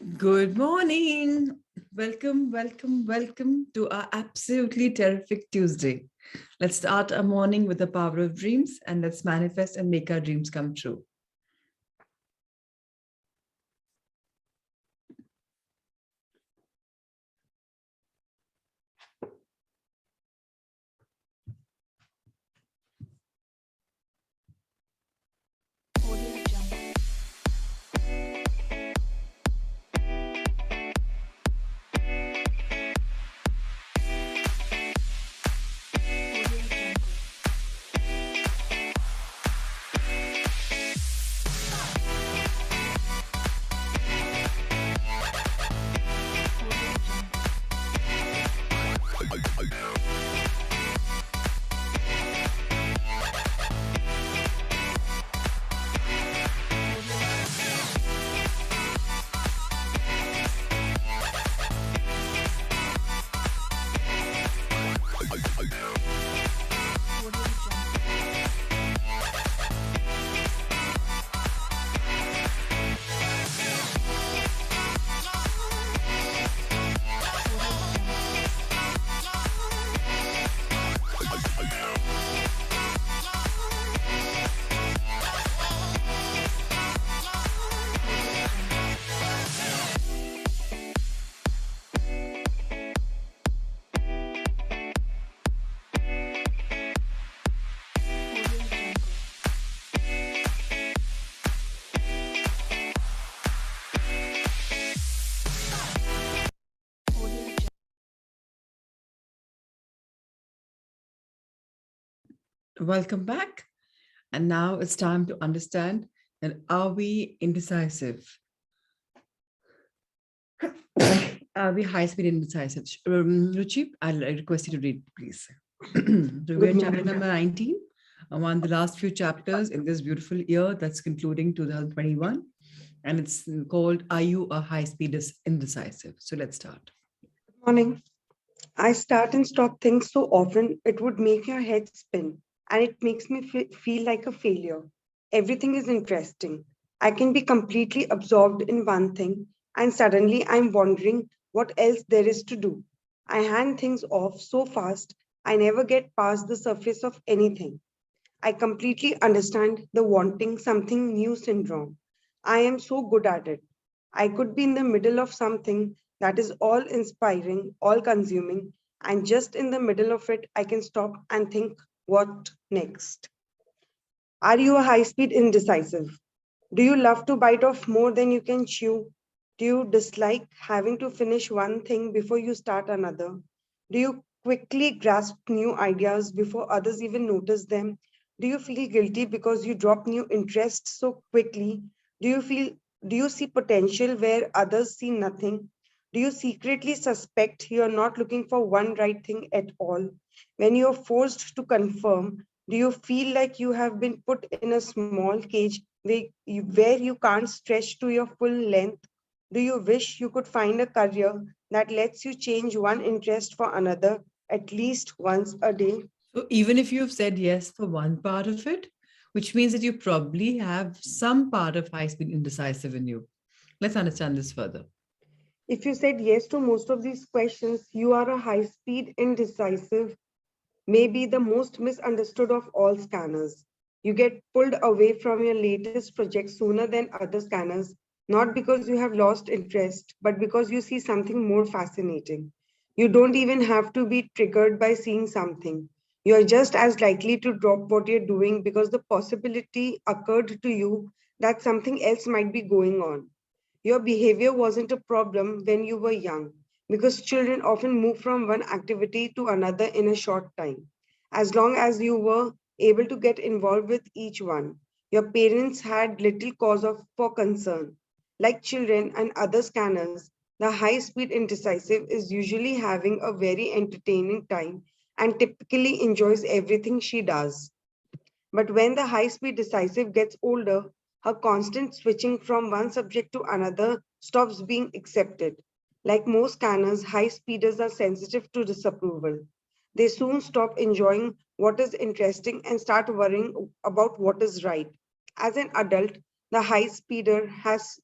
Good morning. Welcome to our absolutely terrific Tuesday. Let's start our morning with the power of dreams and let's manifest and make our dreams come true. Welcome back. And now it's time to understand that are we indecisive? Are we high speed indecisive? Ruchi, I'll request you to read, please. So we're in chapter number 19, one of the last few chapters in this beautiful year that's concluding 2021. And it's called Are You a High Speed Indecisive? So let's start. Morning. I start and stop things so often it would make your head spin, and it makes me feel like a failure. Everything is interesting. I can be completely absorbed in one thing, and suddenly I'm wondering what else there is to do. I hand things off so fast, I never get past the surface of anything. I completely understand the wanting something new syndrome. I am so good at it. I could be in the middle of something that is all inspiring, all consuming, and just in the middle of it, I can stop and think, what next? Are you a high speed indecisive? Do you love to bite off more than you can chew? Do you dislike having to finish one thing before you start another? Do you quickly grasp new ideas before others even notice them? Do you feel guilty because you drop new interests so quickly? Do you feel do you see potential where others see nothing? Do you secretly suspect you are not looking for one right thing at all? When you are forced to confirm, do you feel like you have been put in a small cage where you can't stretch to your full length? Do you wish you could find a career that lets you change one interest for another at least once a day? So even if you've said yes for one part of it, which means that you probably have some part of high speed indecisive in you. Let's understand this further. If you said yes to most of these questions, you are a high speed indecisive, maybe the most misunderstood of all scanners. You get pulled away from your latest project sooner than other scanners, not because you have lost interest, but because you see something more fascinating. You don't even have to be triggered by seeing something. You are just as likely to drop what you're doing because the possibility occurred to you that something else might be going on. Your behavior wasn't a problem when you were young because children often move from one activity to another in a short time. As long as you were able to get involved with each one, your parents had little cause for concern. Like children and other scanners, the high speed indecisive is usually having a very entertaining time and typically enjoys everything she does. But when the high speed decisive gets older, her constant switching from one subject to another stops being accepted. Like most scanners, high speeders are sensitive to disapproval. They soon stop enjoying what is interesting and start worrying about what is right. As an adult, the high speeder has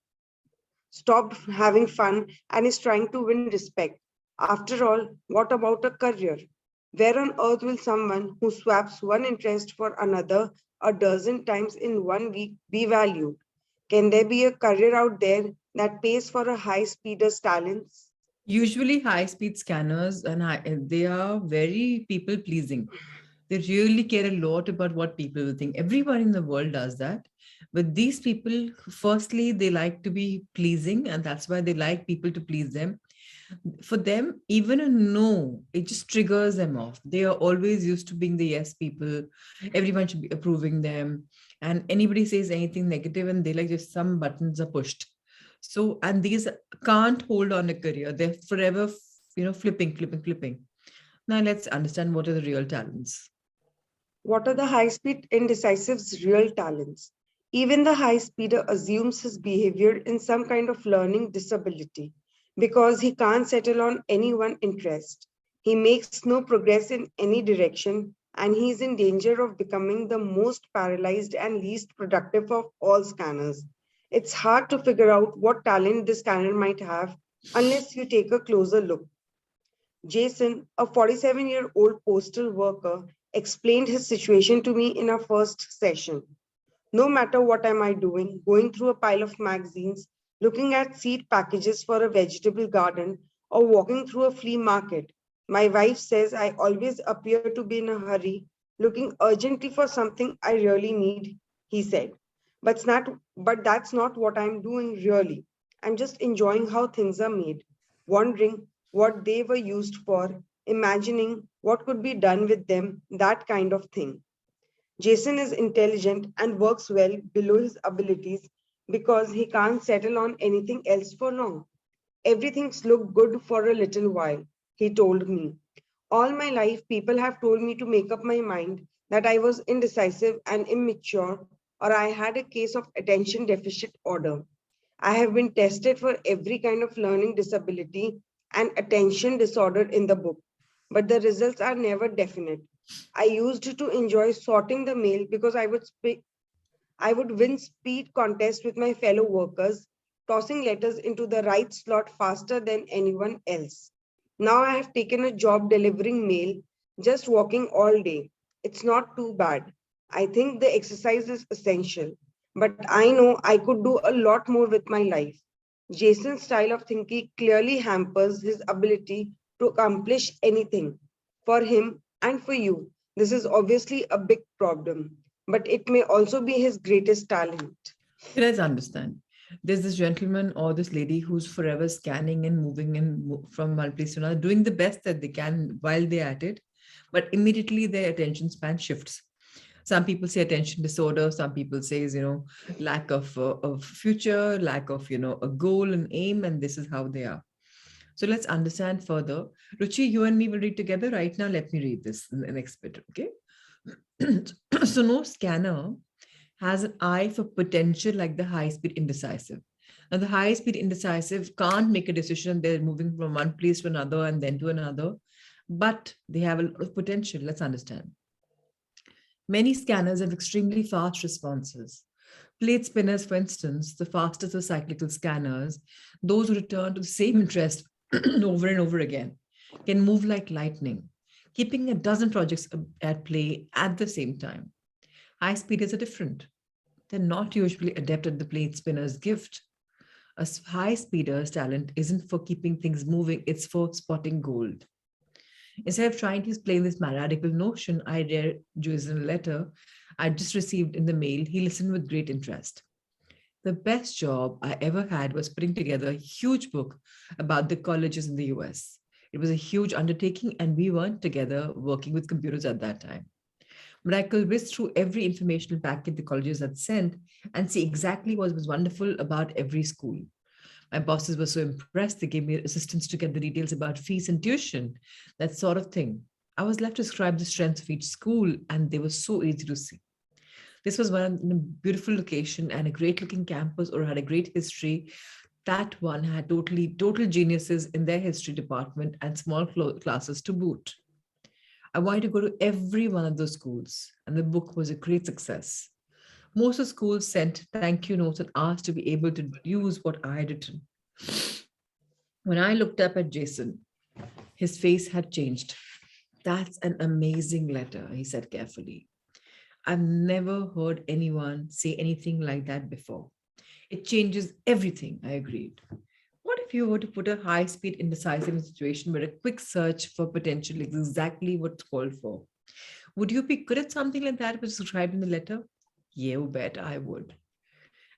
stopped having fun, and is trying to win respect. After all, what about a career? Where on earth will someone who swaps one interest for another a dozen times in 1 week be valued? Can there be a career out there that pays for a high speeder's talents? Usually high-speed scanners they are very people pleasing. They really care a lot about what people will think. Everyone in the world does that. But these people, firstly, they like to be pleasing, and that's why they like people to please them. For them, even a no, it just triggers them off. They are always used to being the yes people. Everyone should be approving them. And anybody says anything negative, and they like just some buttons are pushed. So, and these can't hold on a career. They're forever, flipping, flipping, flipping. Now let's understand what are the real talents. What are the high speed indecisive's real talents? Even the high speeder assumes his behavior in some kind of learning disability because he can't settle on any one interest. He makes no progress in any direction and he is in danger of becoming the most paralyzed and least productive of all scanners. It's hard to figure out what talent this scanner might have unless you take a closer look. Jason, a 47-year-old postal worker, explained his situation to me in our first session. No matter what am I doing, going through a pile of magazines, looking at seed packages for a vegetable garden, or walking through a flea market, my wife says I always appear to be in a hurry, looking urgently for something I really need, he said. But that's not what I'm doing really. I'm just enjoying how things are made, wondering what they were used for, imagining what could be done with them, that kind of thing. Jason is intelligent and works well below his abilities because he can't settle on anything else for long. Everything's looked good for a little while, he told me. All my life, people have told me to make up my mind that I was indecisive and immature, or I had a case of attention deficit order. I have been tested for every kind of learning disability and attention disorder in the book, but the results are never definite. I used to enjoy sorting the mail because I would win speed contests with my fellow workers, tossing letters into the right slot faster than anyone else. Now I have taken a job delivering mail, just walking all day. It's not too bad. I think the exercise is essential, but I know I could do a lot more with my life. Jason's style of thinking clearly hampers his ability to accomplish anything. For him and for you, this is obviously a big problem, but it may also be his greatest talent. Let's understand. There's this gentleman or this lady who's forever scanning and moving from one place to another, doing the best that they can while they're at it, but immediately their attention span shifts. Some people say attention disorder. Some people say, lack of future, lack of, a goal and aim, and this is how they are. So let's understand further. Ruchi, you and me will read together right now. Let me read this in the next bit, okay? So no scanner has an eye for potential like the high-speed indecisive. Now, the high-speed indecisive can't make a decision. They're moving from one place to another and then to another, but they have a lot of potential. Let's understand. Many scanners have extremely fast responses. Plate spinners, for instance, the fastest of cyclical scanners, those who return to the same interest over and over again, can move like lightning, keeping a dozen projects at play at the same time. High speeders are different. They're not usually adept at the plate spinner's gift. A high speeder's talent isn't for keeping things moving, it's for spotting gold. Instead of trying to explain this radical notion, I read Jason a letter I just received in the mail. He listened with great interest. The best job I ever had was putting together a huge book about the colleges in the US. It was a huge undertaking, and we weren't together working with computers at that time. But I could whiz through every informational packet the colleges had sent and see exactly what was wonderful about every school. My bosses were so impressed, they gave me assistance to get the details about fees and tuition, that sort of thing. I was left to describe the strengths of each school, and they were so easy to see. This was one in a beautiful location and a great looking campus or had a great history. That one had total geniuses in their history department and small classes to boot. I wanted to go to every one of those schools, and the book was a great success. Most of schools sent thank you notes and asked to be able to use what I had written. When I looked up at Jason, his face had changed. That's an amazing letter, he said carefully. I've never heard anyone say anything like that before. It changes everything, I agreed. What if you were to put a high speed indecisive in a situation where a quick search for potential is exactly what's called for? Would you be good at something like that was described in the letter? You bet I would.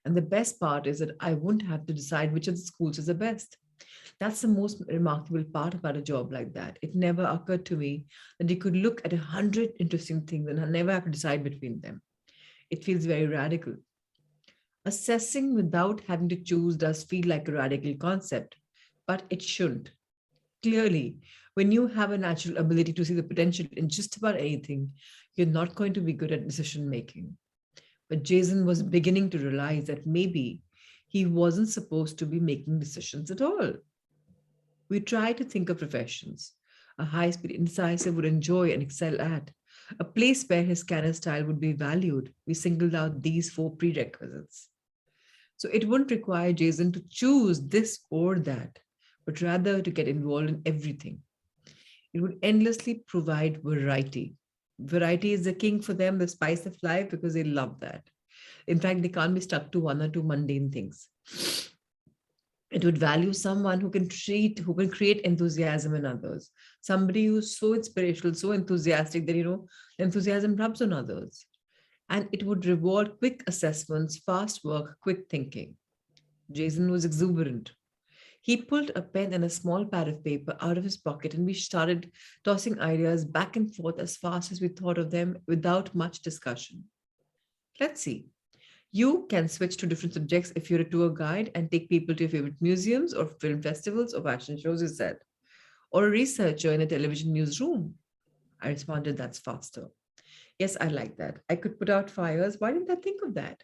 And the best part is that I wouldn't have to decide which of the schools is the best. That's the most remarkable part about a job like that. It never occurred to me that you could look at 100 interesting things and never have to decide between them. It feels very radical. Assessing without having to choose does feel like a radical concept, but it shouldn't. Clearly, when you have a natural ability to see the potential in just about anything, you're not going to be good at decision making. But Jason was beginning to realize that maybe he wasn't supposed to be making decisions at all. We try to think of professions a high speed indecisive would enjoy and excel at, a place where his scanner style would be valued. We singled out these four prerequisites. So it wouldn't require Jason to choose this or that, but rather to get involved in everything. It would endlessly provide variety. Variety is the king for them, the spice of life, because they love that. In fact, they can't be stuck to one or two mundane things. It would value someone who can create enthusiasm in others. Somebody who's so inspirational, so enthusiastic that, enthusiasm rubs on others. And it would reward quick assessments, fast work, quick thinking. Jason was exuberant. He pulled a pen and a small pad of paper out of his pocket, and we started tossing ideas back and forth as fast as we thought of them without much discussion. Let's see. You can switch to different subjects if you're a tour guide and take people to your favorite museums or film festivals or fashion shows, he said, or a researcher in a television newsroom. I responded, that's faster. Yes, I like that. I could put out fires. Why didn't I think of that?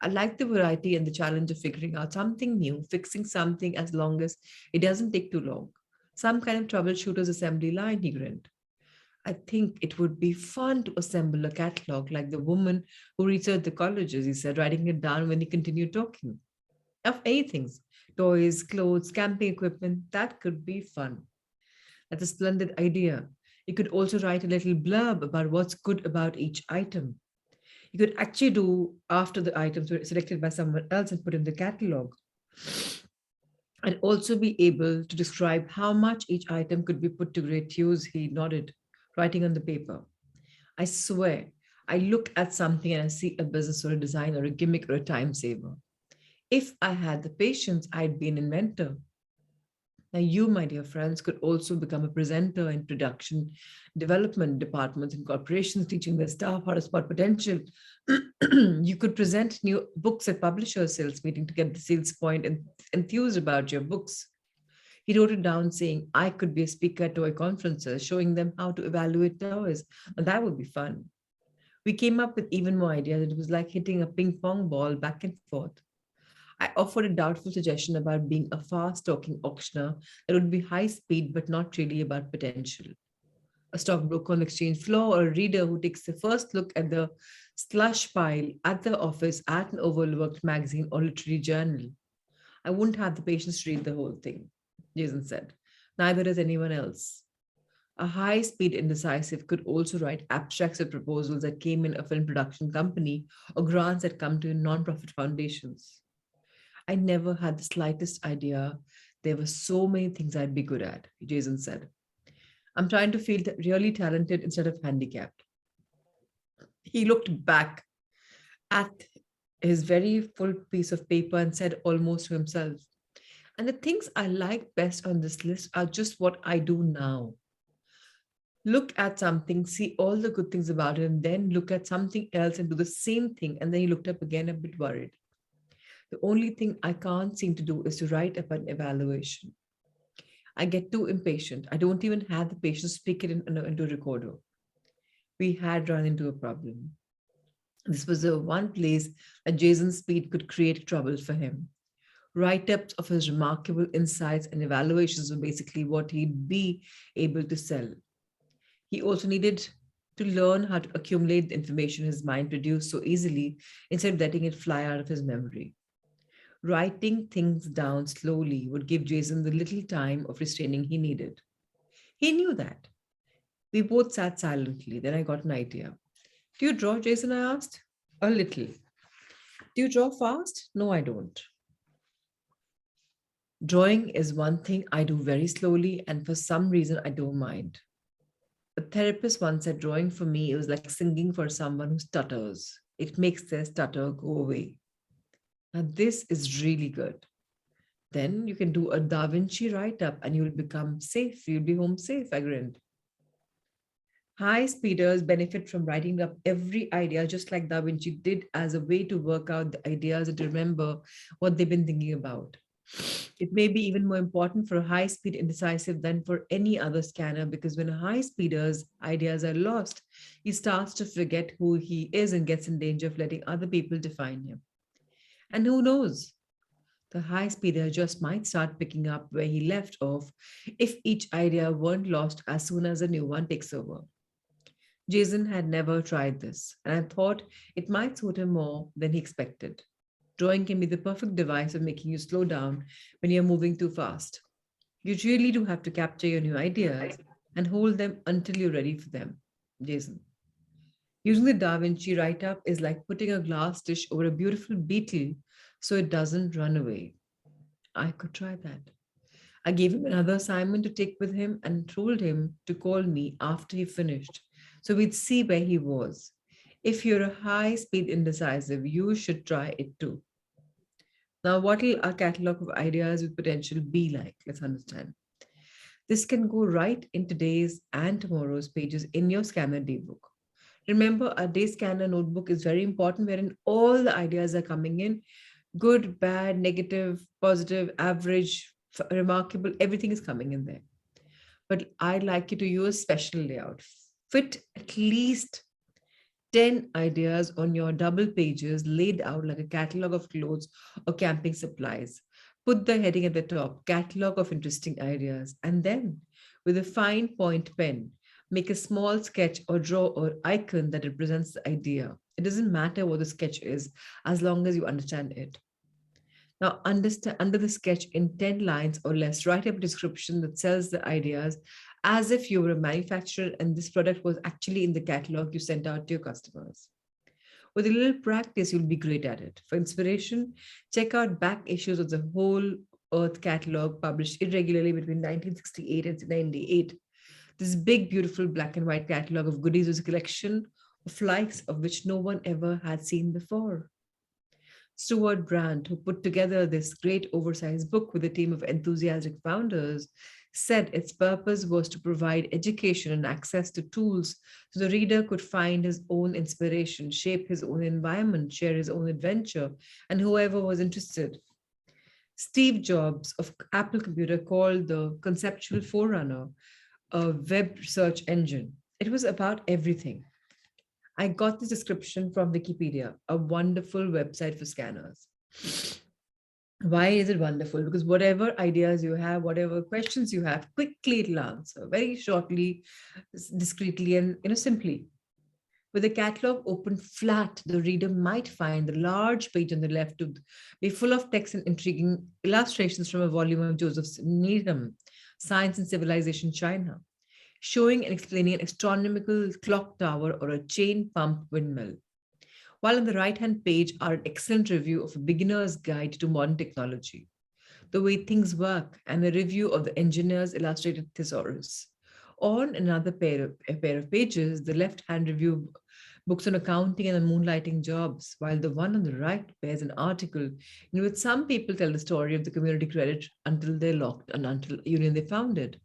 I like the variety and the challenge of figuring out something new, fixing something as long as it doesn't take too long. Some kind of troubleshooter's assembly line, he grinned. I think it would be fun to assemble a catalog like the woman who researched the colleges, he said, writing it down when he continued talking. Of anything, toys, clothes, camping equipment, that could be fun. That's a splendid idea. You could also write a little blurb about what's good about each item. You could actually do after the items were selected by someone else and put in the catalog. And also be able to describe how much each item could be put to great use, he nodded, writing on the paper. I swear, I look at something and I see a business or a design or a gimmick or a time saver. If I had the patience, I'd be an inventor. Now, you, my dear friends, could also become a presenter in production development departments and corporations, teaching their staff how to spot potential. You could present new books at publisher sales meeting to get the sales point and enthused about your books. He wrote it down saying, I could be a speaker at toy conferences, showing them how to evaluate toys. And that would be fun. We came up with even more ideas. It was like hitting a ping pong ball back and forth. I offered a doubtful suggestion about being a fast talking auctioneer that would be high speed but not really about potential. A stockbroker on the exchange floor or a reader who takes the first look at the slush pile at the office at an overlooked magazine or literary journal. I wouldn't have the patience to read the whole thing, Jason said. Neither does anyone else. A high speed indecisive could also write abstracts of proposals that came in a film production company or grants that come to non-profit foundations. I never had the slightest idea there were so many things I'd be good at, Jason said. I'm trying to feel really talented instead of handicapped. He looked back at his very full piece of paper and said almost to himself, and the things I like best on this list are just what I do now. Look at something, see all the good things about it, and then look at something else and do the same thing. And then he looked up again, a bit worried. The only thing I can't seem to do is to write up an evaluation. I get too impatient. I don't even have the patience to speak it into a recorder. We had run into a problem. This was the one place that Jason's speed could create trouble for him. Write-ups of his remarkable insights and evaluations were basically what he'd be able to sell. He also needed to learn how to accumulate the information his mind produced so easily instead of letting it fly out of his memory. Writing things down slowly would give Jason the little time of restraining he needed. He knew that. We both sat silently. Then I got an idea. Do you draw, Jason? I asked. A little. Do you draw fast? No, I don't. Drawing is one thing I do very slowly, and for some reason, I don't mind. A therapist once said drawing for me is like singing for someone who stutters. It makes their stutter go away. Now, this is really good. Then you can do a Da Vinci write up and you'll become safe. You'll be home safe, I grinned. High speeders benefit from writing up every idea, just like Da Vinci did, as a way to work out the ideas and to remember what they've been thinking about. It may be even more important for a high speed indecisive than for any other scanner because when a high speeder's ideas are lost, he starts to forget who he is and gets in danger of letting other people define him. And who knows? The high speeder just might start picking up where he left off if each idea weren't lost as soon as a new one takes over. Jason had never tried this, and I thought it might suit him more than he expected. Drawing can be the perfect device of making you slow down when you're moving too fast. You really do have to capture your new ideas and hold them until you're ready for them. Jason. Using the Da Vinci write up is like putting a glass dish over a beautiful beetle so it doesn't run away. I could try that. I gave him another assignment to take with him and told him to call me after he finished so we'd see where he was. If you're a high speed indecisive, you should try it too. Now, what will our catalog of ideas with potential be like? Let's understand. This can go right in today's and tomorrow's pages in your scanner daybook. Remember, our day scanner notebook is very important, wherein all the ideas are coming in good, bad, negative, positive, average, remarkable, everything is coming in there. But I'd like you to use special layout. Fit at least 10 ideas on your double pages laid out like a catalog of clothes or camping supplies. Put the heading at the top, catalog of interesting ideas, and then with a fine point pen, make a small sketch or draw or icon that represents the idea. It doesn't matter what the sketch is as long as you understand it. Now, understand under the sketch in 10 lines or less, write up a description that sells the ideas as if you were a manufacturer and this product was actually in the catalog you sent out to your customers. With a little practice, you'll be great at it. For inspiration, check out back issues of the Whole Earth catalog published irregularly between 1968 and 1998. This big, beautiful black and white catalog of goodies was a collection of likes of which no one ever had seen before. Stuart Brand, who put together this great oversized book with a team of enthusiastic founders, said its purpose was to provide education and access to tools so the reader could find his own inspiration, shape his own environment, share his own adventure, and whoever was interested. Steve Jobs of Apple Computer called the conceptual forerunner a web search engine. It was about everything. I got this description from Wikipedia, a wonderful website for scanners. Why is it wonderful? Because whatever ideas you have, whatever questions you have, quickly it'll answer, very shortly, discreetly, and simply. With the catalog open flat, the reader might find the large page on the left to be full of text and intriguing illustrations from a volume of Joseph Needham, Science and Civilization China, showing and explaining an astronomical clock tower or a chain pump windmill. While on the right-hand page are an excellent review of a beginner's guide to modern technology, the way things work, and a review of the engineer's illustrated thesaurus. On another a pair of pages, the left-hand review books on accounting and on moonlighting jobs, while the one on the right bears an article in which some people tell the story of the community credit until they're locked and until union they founded.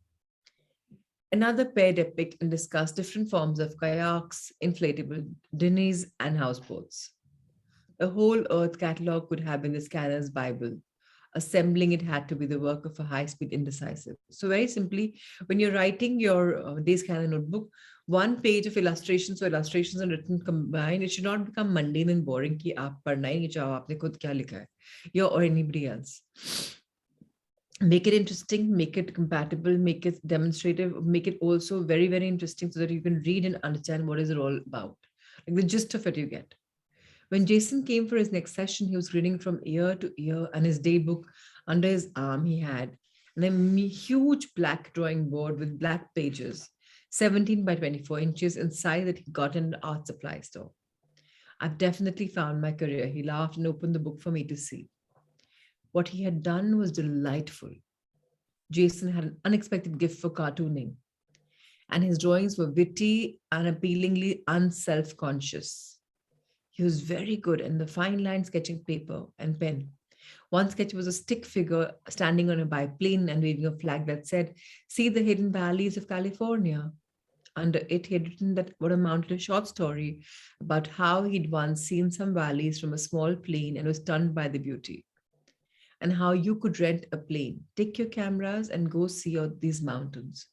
Another pair depict and discuss different forms of kayaks, inflatable dinghies, and houseboats. The Whole Earth catalog could have been the scanner's Bible. Assembling it had to be the work of a high-speed indecisive. So very simply, when you're writing your day scanner notebook, one page of illustrations or illustrations are written combined. It should not become mundane and boring कि आप पढ़ना ही नहीं चाहो आपने खुद क्या लिखा है, you or anybody else. Make it interesting, make it compatible, make it demonstrative, make it also very, very interesting so that you can read and understand what is it all about. Like the gist of it you get. When Jason came for his next session, he was reading from ear to ear, and his day book under his arm, he had huge black drawing board with black pages, 17 by 24 inches in size that he got in an art supply store. I've definitely found my career. He laughed and opened the book for me to see. What he had done was delightful. Jason had an unexpected gift for cartooning, and his drawings were witty and appealingly unself conscious. He was very good in the fine line sketching paper and pen. One sketch was a stick figure standing on a biplane and waving a flag that said, "See the hidden valleys of California." Under it, he had written that what amounted to a short story about how he'd once seen some valleys from a small plane and was stunned by the beauty, and how you could rent a plane, take your cameras, and go see out these mountains.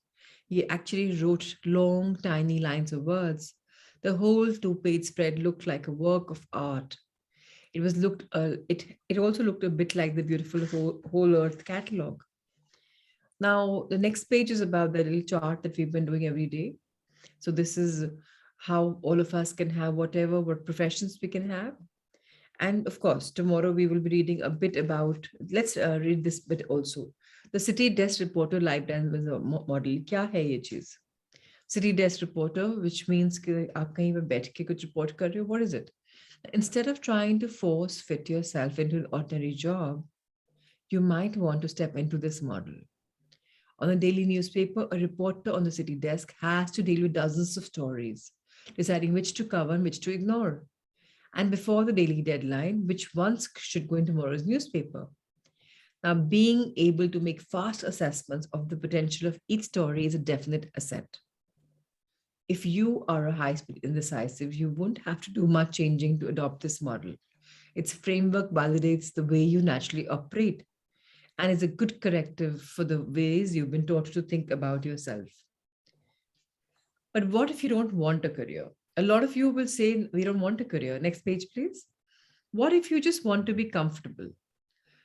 He actually wrote long, tiny lines of words. The whole two-page spread looked like a work of art. It also looked a bit like the beautiful whole Earth catalog. Now the next page is about the little chart that we've been doing every day. So this is how all of us can have what professions we can have. And of course, tomorrow we will be reading a bit about, let's read this bit also. The City Desk Reporter Live Dance Model. क्या है ये चीज? City Desk Reporter, which means कि आप कहीं पे बैठ के कुछ report कर रहे हो. What is it? Instead of trying to force fit yourself into an ordinary job, you might want to step into this model. On a daily newspaper, a reporter on the city desk has to deal with dozens of stories, deciding which to cover and which to ignore. And before the daily deadline, which ones should go in tomorrow's newspaper. Now, being able to make fast assessments of the potential of each story is a definite asset. If you are a high-speed indecisive, you won't have to do much changing to adopt this model. Its framework validates the way you naturally operate and is a good corrective for the ways you've been taught to think about yourself. But what if you don't want a career? A lot of you will say, we don't want a career. Next page, please. What if you just want to be comfortable?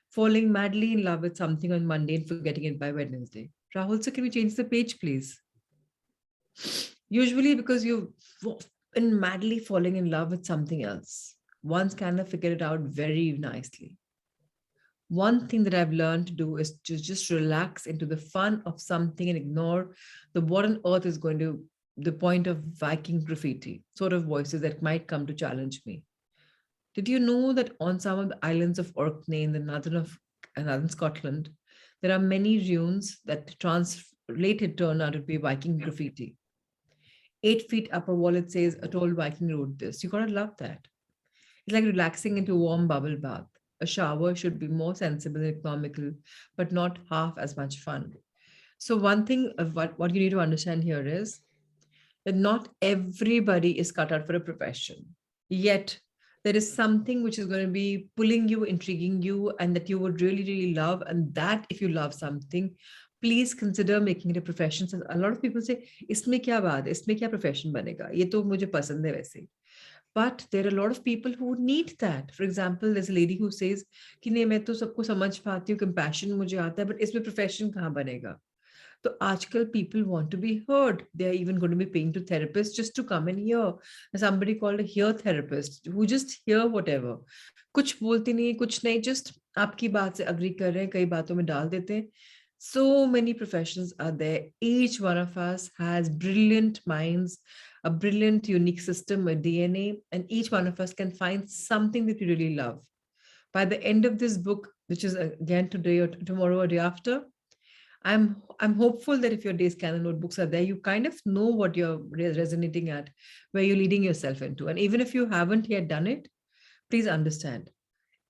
Falling madly in love with something on Monday and forgetting it by Wednesday. Rahul, so can we change the page, please? Usually because you've been madly falling in love with something else. One's kind of figured it out very nicely. One thing that I've learned to do is to just relax into the fun of something and ignore the what on earth is going to the point of Viking graffiti sort of voices that might come to challenge me. Did you know that on some of the islands of Orkney in the northern Scotland, there are many runes that translated turn out to be Viking graffiti? 8 feet up a wall, it says, "A tall Viking wrote this." You gotta love that. It's like relaxing into a warm bubble bath. A shower should be more sensible and economical, but not half as much fun. So one thing of what you need to understand here is that not everybody is cut out for a profession. Yet there is something which is going to be pulling you, intriguing you, and that you would really, really love. And that if you love something, please consider making it a profession. So a lot of people say, "Isme kya baat hai? Isme kya profession banega? Ye to mujhe pasand hai वैसे." But there are a lot of people who need that. For example, there's a lady who says कि नहीं मैं तो सबको समझ पाती हूँ, compassion मुझे आता है, but इसमें profession कहाँ बनेगा? So आजकल people want to be heard. They are even going to be paying to therapists just to come and hear. Somebody called a hear therapist who just hear whatever. कुछ बोलते नहीं, कुछ नहीं, just आपकी बात से agree कर रहे हैं, कई बातों में डाल देते हैं. So many professions are there. Each one of us has brilliant minds, a brilliant, unique system, a DNA, and each one of us can find something that we really love. By the end of this book, which is again today or tomorrow or day after, I'm hopeful that if your day scanner notebooks are there, you kind of know what you're resonating at, where you're leading yourself into. And even if you haven't yet done it, please understand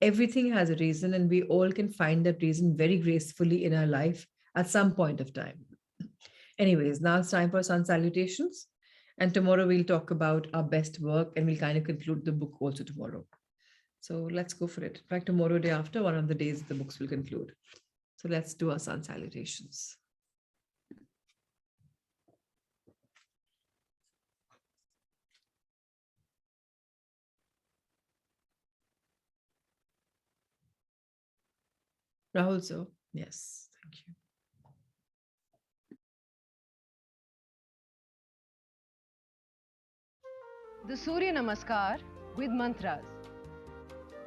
everything has a reason, and we all can find that reason very gracefully in our life at some point of time. Anyways, now it's time for sun salutations. And tomorrow we'll talk about our best work and we'll kind of conclude the book also tomorrow. So let's go for it. In fact, tomorrow, day after, one of the days the books will conclude. So let's do our sun salutations. Rahul, so yes, Thank you. The Surya Namaskar with mantras.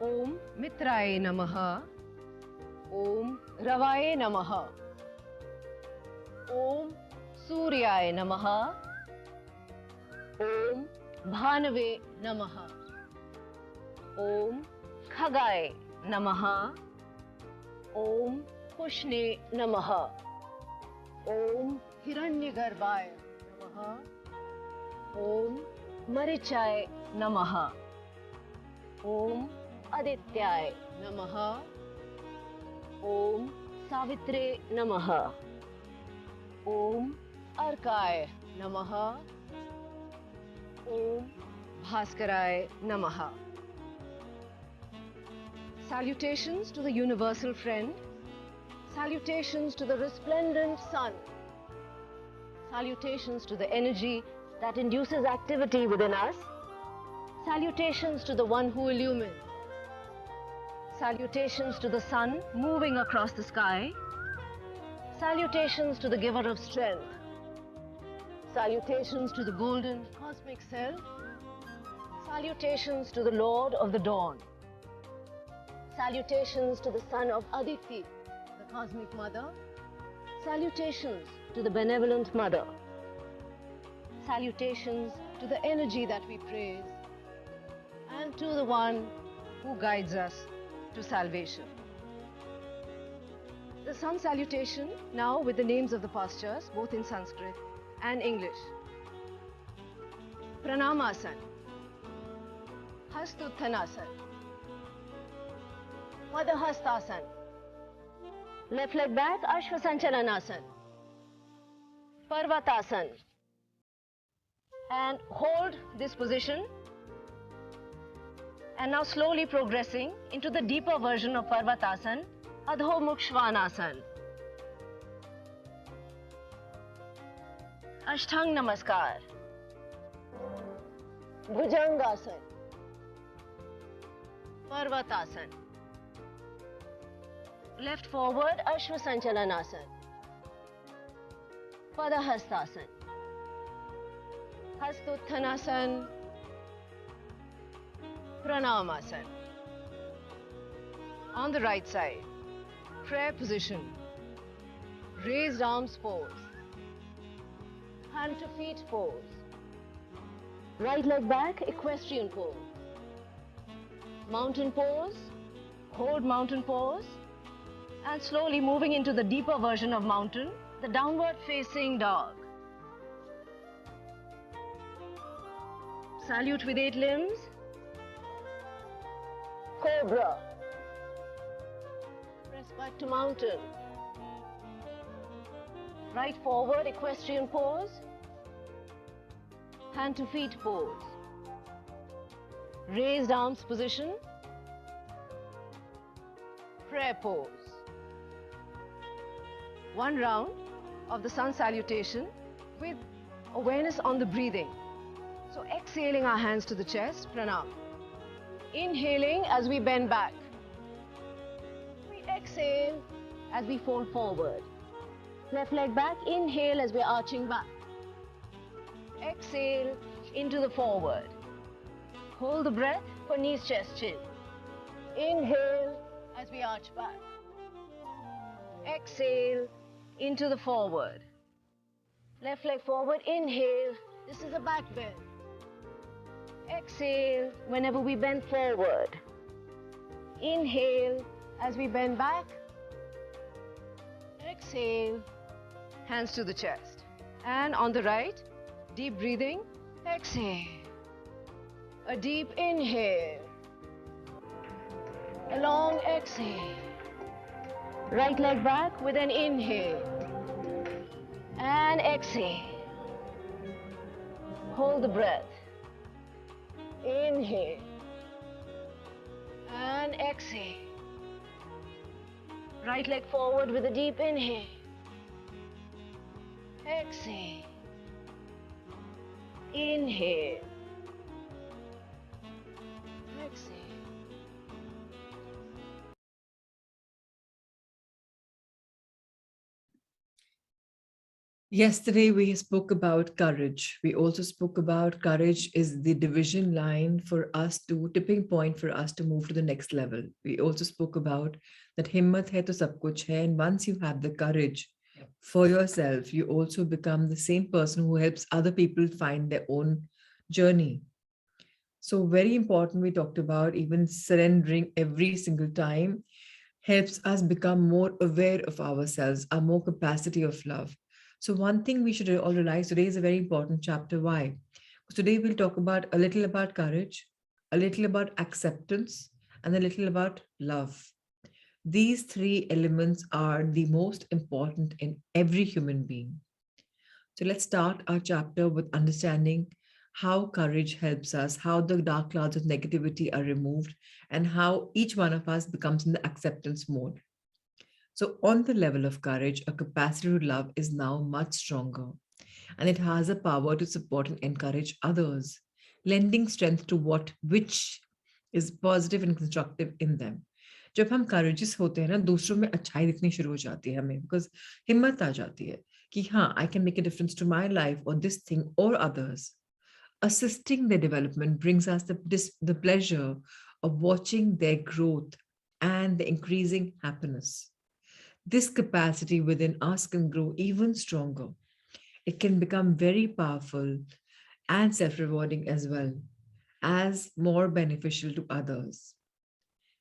Om Mitraye Namaha. Om Ravaye Namaha. Om Suryaye Namaha. Om Bhanave Namaha. Om Khagaye Namaha. Om Pushne Namaha. Om Hiranyagarbhaye Namaha. Om Marichaye Namaha. Om Adityaye Namaha. Om Savitre Namaha. Om Arkaye Namaha. Om Bhaskaraye Namaha. Salutations to the universal friend. Salutations to the resplendent sun. Salutations to the energy that induces activity within us. Salutations to the one who illumines. Salutations to the sun moving across the sky. Salutations to the giver of strength. Salutations to the golden cosmic self. Salutations to the Lord of the dawn. Salutations to the son of Aditi, the cosmic mother. Salutations to the benevolent mother. Salutations to the energy that we praise, and to the one who guides us to salvation. The sun salutation now with the names of the postures, both in Sanskrit and English. Pranamasana, Hastuttanasana, Padahastasana, left leg back, Ashvasanchalanasana, Parvatasana, and hold this position, and now slowly progressing into the deeper version of Parvatasana, Adho Mukh Svanasana. Ashtang Namaskar, Bhujangasana, Parvatasana, left forward Ashvasanchalanasana, Padahastasana, Hastuttanasana, Pranamasana. On the right side, prayer position, raised arms pose, hand to feet pose, right leg back, equestrian pose, mountain pose, hold mountain pose, and slowly moving into the deeper version of mountain, the downward facing dog. Salute with 8 limbs, cobra, press back to mountain, right forward equestrian pose, hand to feet pose, raised arms position, prayer pose. One round of the sun salutation with awareness on the breathing. So exhaling our hands to the chest, pranam. Inhaling as we bend back. We exhale as we fold forward. Left leg back, inhale as we're arching back. Exhale into the forward. Hold the breath for knees, chest, chin. Inhale as we arch back. Exhale into the forward. Left leg forward, inhale. This is a back bend. Exhale whenever we bend forward. Inhale as we bend back. Exhale, hands to the chest. And on the right, deep breathing. Exhale. A deep inhale. A long exhale. Right leg back with an inhale. And exhale. Hold the breath. Inhale. And exhale. Right leg forward with a deep inhale. Exhale. Inhale. Exhale. Yesterday, we spoke about courage. We also spoke about courage is the division line for us to, tipping point for us to move to the next level. We also spoke about that himmat hai to sab kuch hai. And once you have the courage for yourself, you also become the same person who helps other people find their own journey. So, very important, we talked about even surrendering every single time helps us become more aware of ourselves, our more capacity of love. So, one thing we should all realize today is a very important chapter. Why? Today, we'll talk about a little about courage, a little about acceptance, and a little about love. These three elements are the most important in every human being. So let's start our chapter with understanding how courage helps us, how the dark clouds of negativity are removed, and how each one of us becomes in the acceptance mode. So, on the level of courage, a capacity to love is now much stronger, and it has a power to support and encourage others, lending strength to what which is positive and constructive in them. जब हम courageous होते हैं ना, दूसरों में अच्छाई दिखनी शुरू हो जाती है हमें, because हिम्मत आ जाती है कि हाँ, I can make a difference to my life or this thing or others. Assisting their development brings us the pleasure of watching their growth and the increasing happiness. This capacity within us can grow even stronger. It can become very powerful and self rewarding as well as more beneficial to others.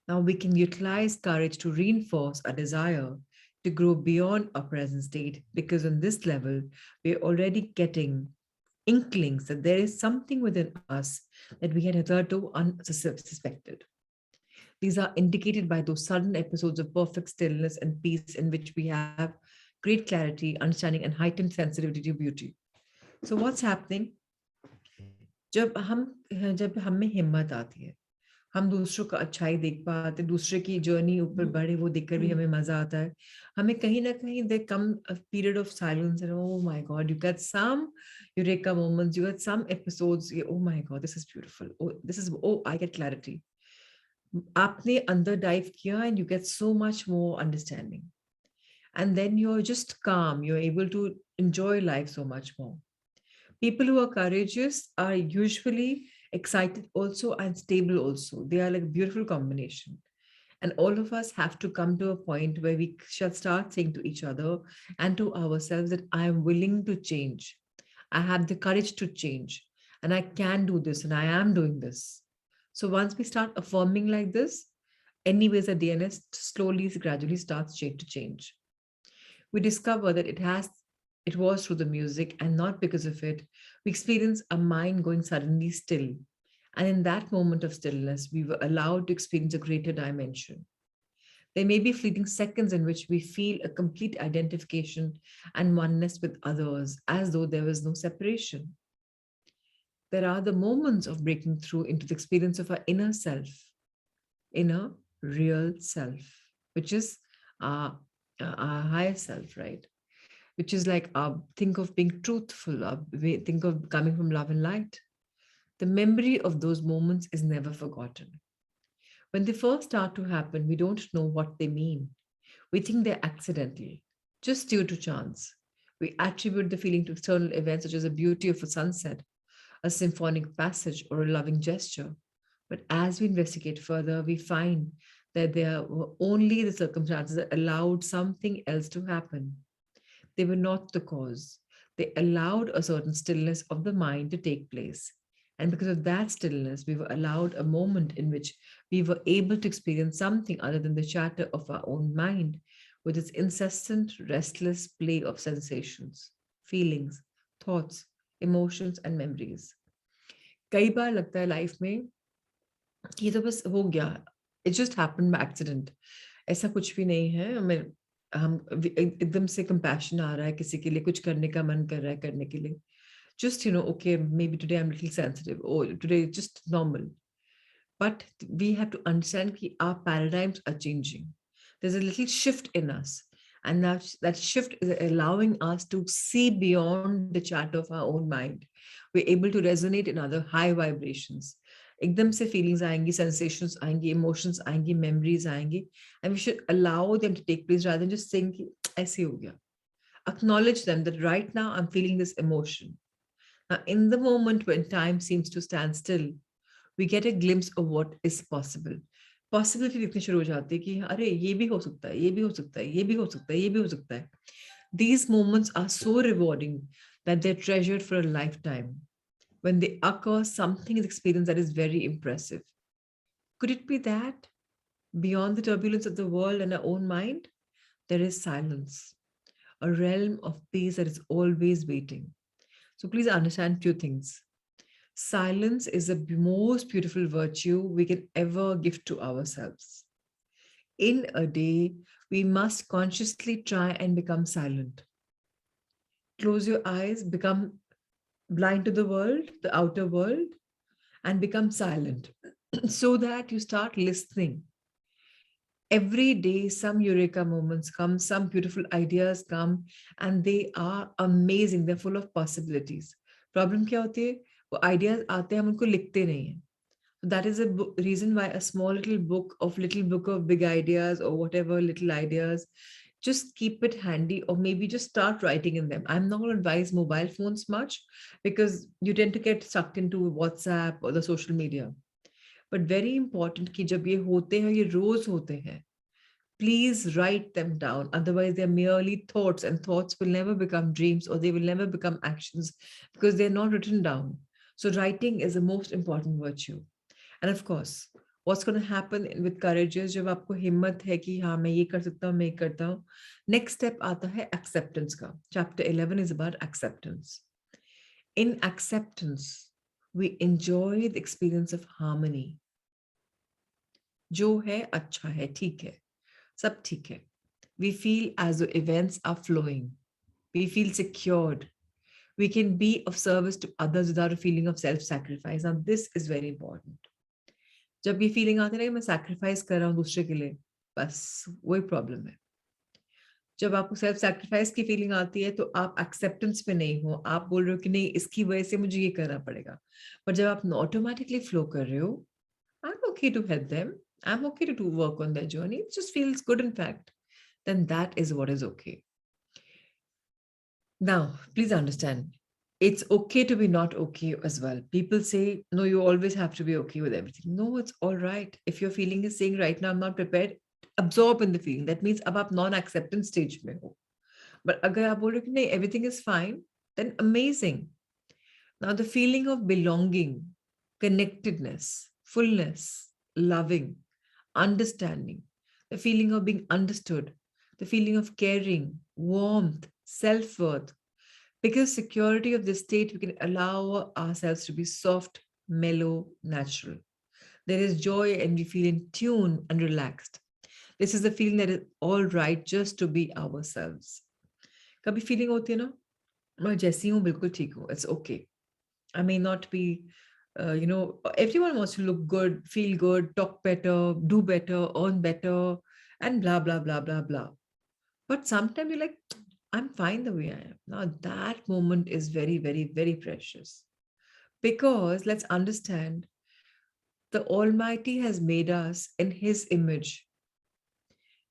Now, we can utilize courage to reinforce our desire to grow beyond our present state because on this level, we're already getting inklings that there is something within us that we had hitherto unsuspected. These are indicated by those sudden episodes of perfect stillness and peace in which we have great clarity, understanding, and heightened sensitivity to beauty. So, what's happening? जब हम में हिम्मत आती है, हम दूसरों का अच्छाई देख पाते, दूसरे की जर्नी ऊपर बढ़े वो देखकर भी हमें मजा आता है. हमें कहीं ना कहीं there come a period of silence and oh my god, you get some eureka moments, you get some episodes, oh my god, this is beautiful, oh this is, oh I get clarity. आपने अंदर dive किया and you get so much more understanding. And then you're just calm, you're able to enjoy life so much more. People who are courageous are usually excited also and stable also. They are like a beautiful combination. And all of us have to come to a point where we should start saying to each other and to ourselves that I am willing to change. I have the courage to change and I can do this and I am doing this. So once we start affirming like this, anyways, the DNS slowly, gradually starts to change. We discover that it was through the music and not because of it. We experience a mind going suddenly still. And in that moment of stillness, we were allowed to experience a greater dimension. There may be fleeting seconds in which we feel a complete identification and oneness with others, as though there was no separation. There are the moments of breaking through into the experience of our inner self, inner real self, which is our higher self, right? Which is like, think of being truthful, think of coming from love and light. The memory of those moments is never forgotten. When they first start to happen, we don't know what they mean. We think they're accidental, just due to chance. We attribute the feeling to external events such as the beauty of a sunset, a symphonic passage, or a loving gesture. But as we investigate further, we find that there were only the circumstances that allowed something else to happen. They were not the cause. They allowed a certain stillness of the mind to take place. And because of that stillness, we were allowed a moment in which we were able to experience something other than the chatter of our own mind with its incessant, restless play of sensations, feelings, thoughts, emotions, and memories. कई बार लगता है life में कि ये तो बस हो गया, it just happened by accident. ऐसा कुछ भी नहीं है. हम एकदम से कंपैशन आ रहा है किसी के लिए, कुछ करने का मन कर रहा है करने के लिए. Just, okay, maybe today I'm a little sensitive, or today it's just normal. But we have to understand that our paradigms are changing. There's a little shift in us. And that shift is allowing us to see beyond the chatter of our own mind. We're able to resonate in other high vibrations. एकदम से feelings आएंगी, sensations आएंगी, emotions आएंगी, memories आएंगी, and we should allow them to take place rather than just saying कि ऐसे हो गया. Acknowledge them that right now I'm feeling this emotion. Now, in the moment when time seems to stand still, we get a glimpse of what is possible. Possibility दिखनी शुरू हो जाती है कि अरे ये भी हो सकता है, ये भी हो सकता है, ये भी हो सकता है, ये भी हो सकता है. These moments are so rewarding that they're treasured for a lifetime. When they occur, something is experienced that is very impressive. Could it be that beyond the turbulence of the world and our own mind, there is silence, a realm of peace that is always waiting? So please understand few things. Silence is the most beautiful virtue we can ever give to ourselves. In a day, we must consciously try and become silent. Close your eyes, become blind to the world, the outer world, and become silent so that you start listening. Every day, some eureka moments come, some beautiful ideas come, and they are amazing. They're full of possibilities. Problem क्या होती है? वो ideas आते हैं, हम उनको लिखते नहीं हैं. That is a reason why a small little book of big ideas or whatever little ideas, just keep it handy or maybe just start writing in them. I'm not going to advise mobile phones much because you tend to get sucked into WhatsApp or the social media. But very important कि जब ये होते हैं, ये रोज होते हैं, please write them down. Otherwise, they're merely thoughts, and thoughts will never become dreams or they will never become actions because they're not written down. So writing is the most important virtue. And of course, what's going to happen with courage is जब आपको हिम्मत है कि हाँ मैं ये कर सकता हूँ, मैं ये करता हूँ, next step आता है acceptance का. Chapter 11 is about acceptance. In acceptance, we enjoy the experience of harmony. जो है अच्छा है, ठीक है, सब ठीक है. We feel as though events are flowing. We feel secured. We can be of service to others without a feeling of self-sacrifice. Now, this is very important. जब ये फीलिंग आती है ना कि मैं सैक्रिफाइस कर रहा हूँ दूसरे के लिए, बस वही प्रॉब्लम है. जब आपको सेल्फ सैक्रिफाइस की फीलिंग आती है तो आप एक्सेप्टेंस में नहीं हो, आप बोल रहे हो कि नहीं इसकी वजह से मुझे ये करना पड़ेगा. पर जब आप ऑटोमेटिकली फ्लो कर रहे हो, I am okay to help them, I am okay to work on their journey, it just feels good in fact, then that is what is okay. Now, please understand, it's okay to be not okay as well. People say, no, you always have to be okay with everything. No, it's all right. If your feeling is saying right now, I'm not prepared, absorb in the feeling. That means ab aap non-acceptance stage mein ho. But agar aap bol rahe ho ki nahi, everything is fine, then amazing. Now, the feeling of belonging, connectedness, fullness, loving, understanding, the feeling of being understood, the feeling of caring, warmth, self-worth. Because security of this state, we can allow ourselves to be soft, mellow, natural. There is joy and we feel in tune and relaxed. This is the feeling that is all right just to be ourselves. कभी feeling होती है ना, मैं जैसी हूँ बिल्कुल ठीक हूँ, it's okay. I may not be, everyone wants to look good, feel good, talk better, do better, earn better, and blah, blah, blah, blah, blah. But sometimes you're like, I'm fine the way I am. Now that moment is very, very, very precious. Because let's understand, the Almighty has made us in His image.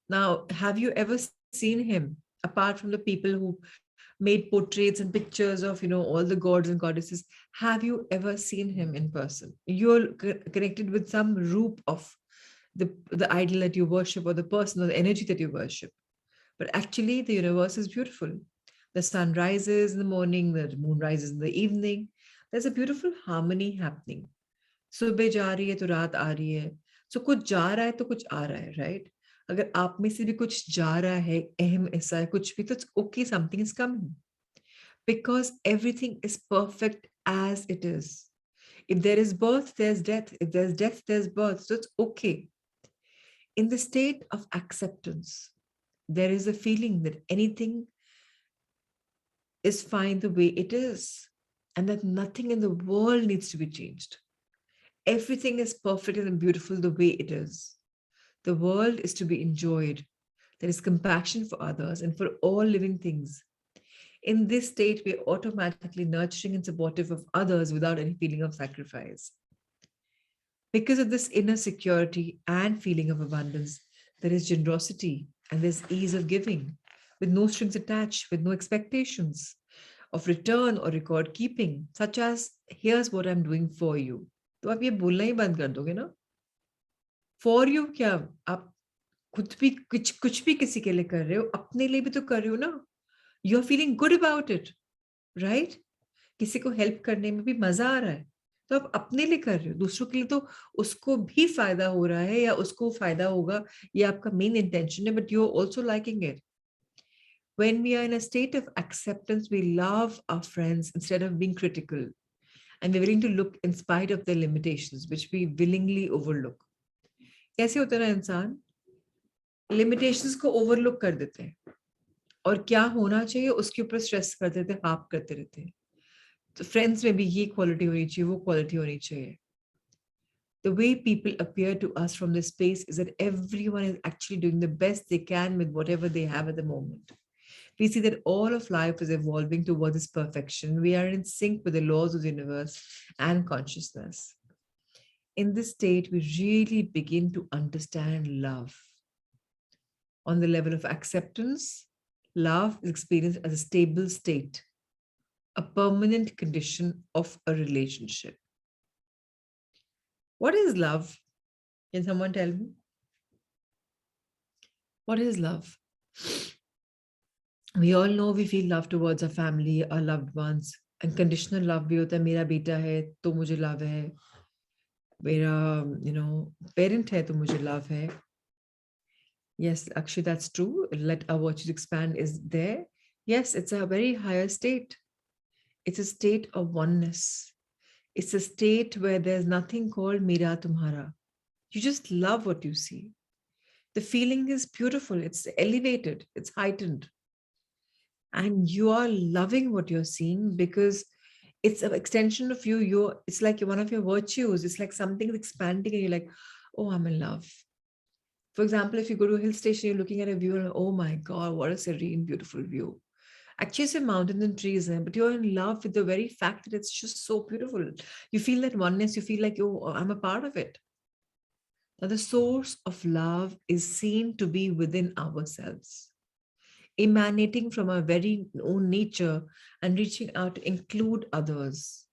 Now, have you ever seen Him, apart from the people who made portraits and pictures of, all the gods and goddesses? Have you ever seen Him in person? You're connected with some roop of the idol that you worship or the person or the energy that you worship. But actually, the universe is beautiful. The sun rises in the morning, the moon rises in the evening. There's a beautiful harmony happening. सुबह जा रही है तो रात आ रही है. So कुछ जा रहा है तो कुछ आ रहा है, right? अगर आप में से भी कुछ जा रहा है, अहम ऐसा है कुछ भी, तो it's okay, something is coming. Because everything is perfect as it is. If there is birth, there's death. If there's death, there's birth. So it's okay. In the state of acceptance, there is a feeling that anything is fine the way it is, and that nothing in the world needs to be changed. Everything is perfect and beautiful the way it is. The world is to be enjoyed. There is compassion for others and for all living things. In this state, we are automatically nurturing and supportive of others without any feeling of sacrifice. Because of this inner security and feeling of abundance, there is generosity and there's ease of giving. with no strings attached, with no expectations of return or record keeping, such as, here's what I'm doing for you. तो आप ये बोलना ही बंद कर दोगे ना? For you क्या? आप खुद भी कुछ भी किसी के लिए कर रहे हो, अपने लिए भी तो कर रहे हो ना? You're feeling good about it, right? किसी को हेल्प करने में भी मजा आ रहा है, तो आप अपने लिए कर रहे हो, दूसरों के लिए तो उसको भी फायदा हो रहा है या उसको फायदा होगा, ये आपका मेन इंटेंशन है, but you are also liking it. When we are in a state of acceptance, we love our friends instead of being critical, and we're willing to look in spite of their limitations, which we willingly overlook. कैसे होता है ना, इंसान limitations को overlook कर देते हैं और क्या होना चाहिए उसके ऊपर स्ट्रेस कर देते हैं, हाफ करते रहते हैं. तो फ्रेंड्स में भी ये क्वालिटी होनी चाहिए, वो क्वालिटी होनी चाहिए. The way people appear to us from this space is that everyone is actually doing the best they can with whatever they have at the moment. We see that all of life is evolving towards this perfection. We are in sync with the laws of the universe and consciousness. In this state, we really begin to understand love. On the level of acceptance, love is experienced as a stable state, a permanent condition of a relationship. What is love? Can someone tell me? What is love? We all know we feel love towards our family, our loved ones. Unconditional love भी होता है, मेरा बेटा है तो मुझे love है, मेरा parent है तो मुझे love है. Yes, actually that's true. Let our watches expand is there. Yes, it's a very higher state. It's a state of oneness. It's a state where there's nothing called mera tumhara. You just love what you see. The feeling is beautiful. It's elevated. It's heightened. And you are loving what you're seeing because it's an extension of you. It's like one of your virtues. It's like something expanding and you're like, oh, I'm in love. For example, if you go to a hill station, you're looking at a view and oh my God, what a serene, beautiful view. Actually, it's a mountains and trees, but you're in love with the very fact that it's just so beautiful. You feel that oneness. You feel like, oh, I'm a part of it. Now, the source of love is seen to be within ourselves, emanating from our very own nature and reaching out to include others.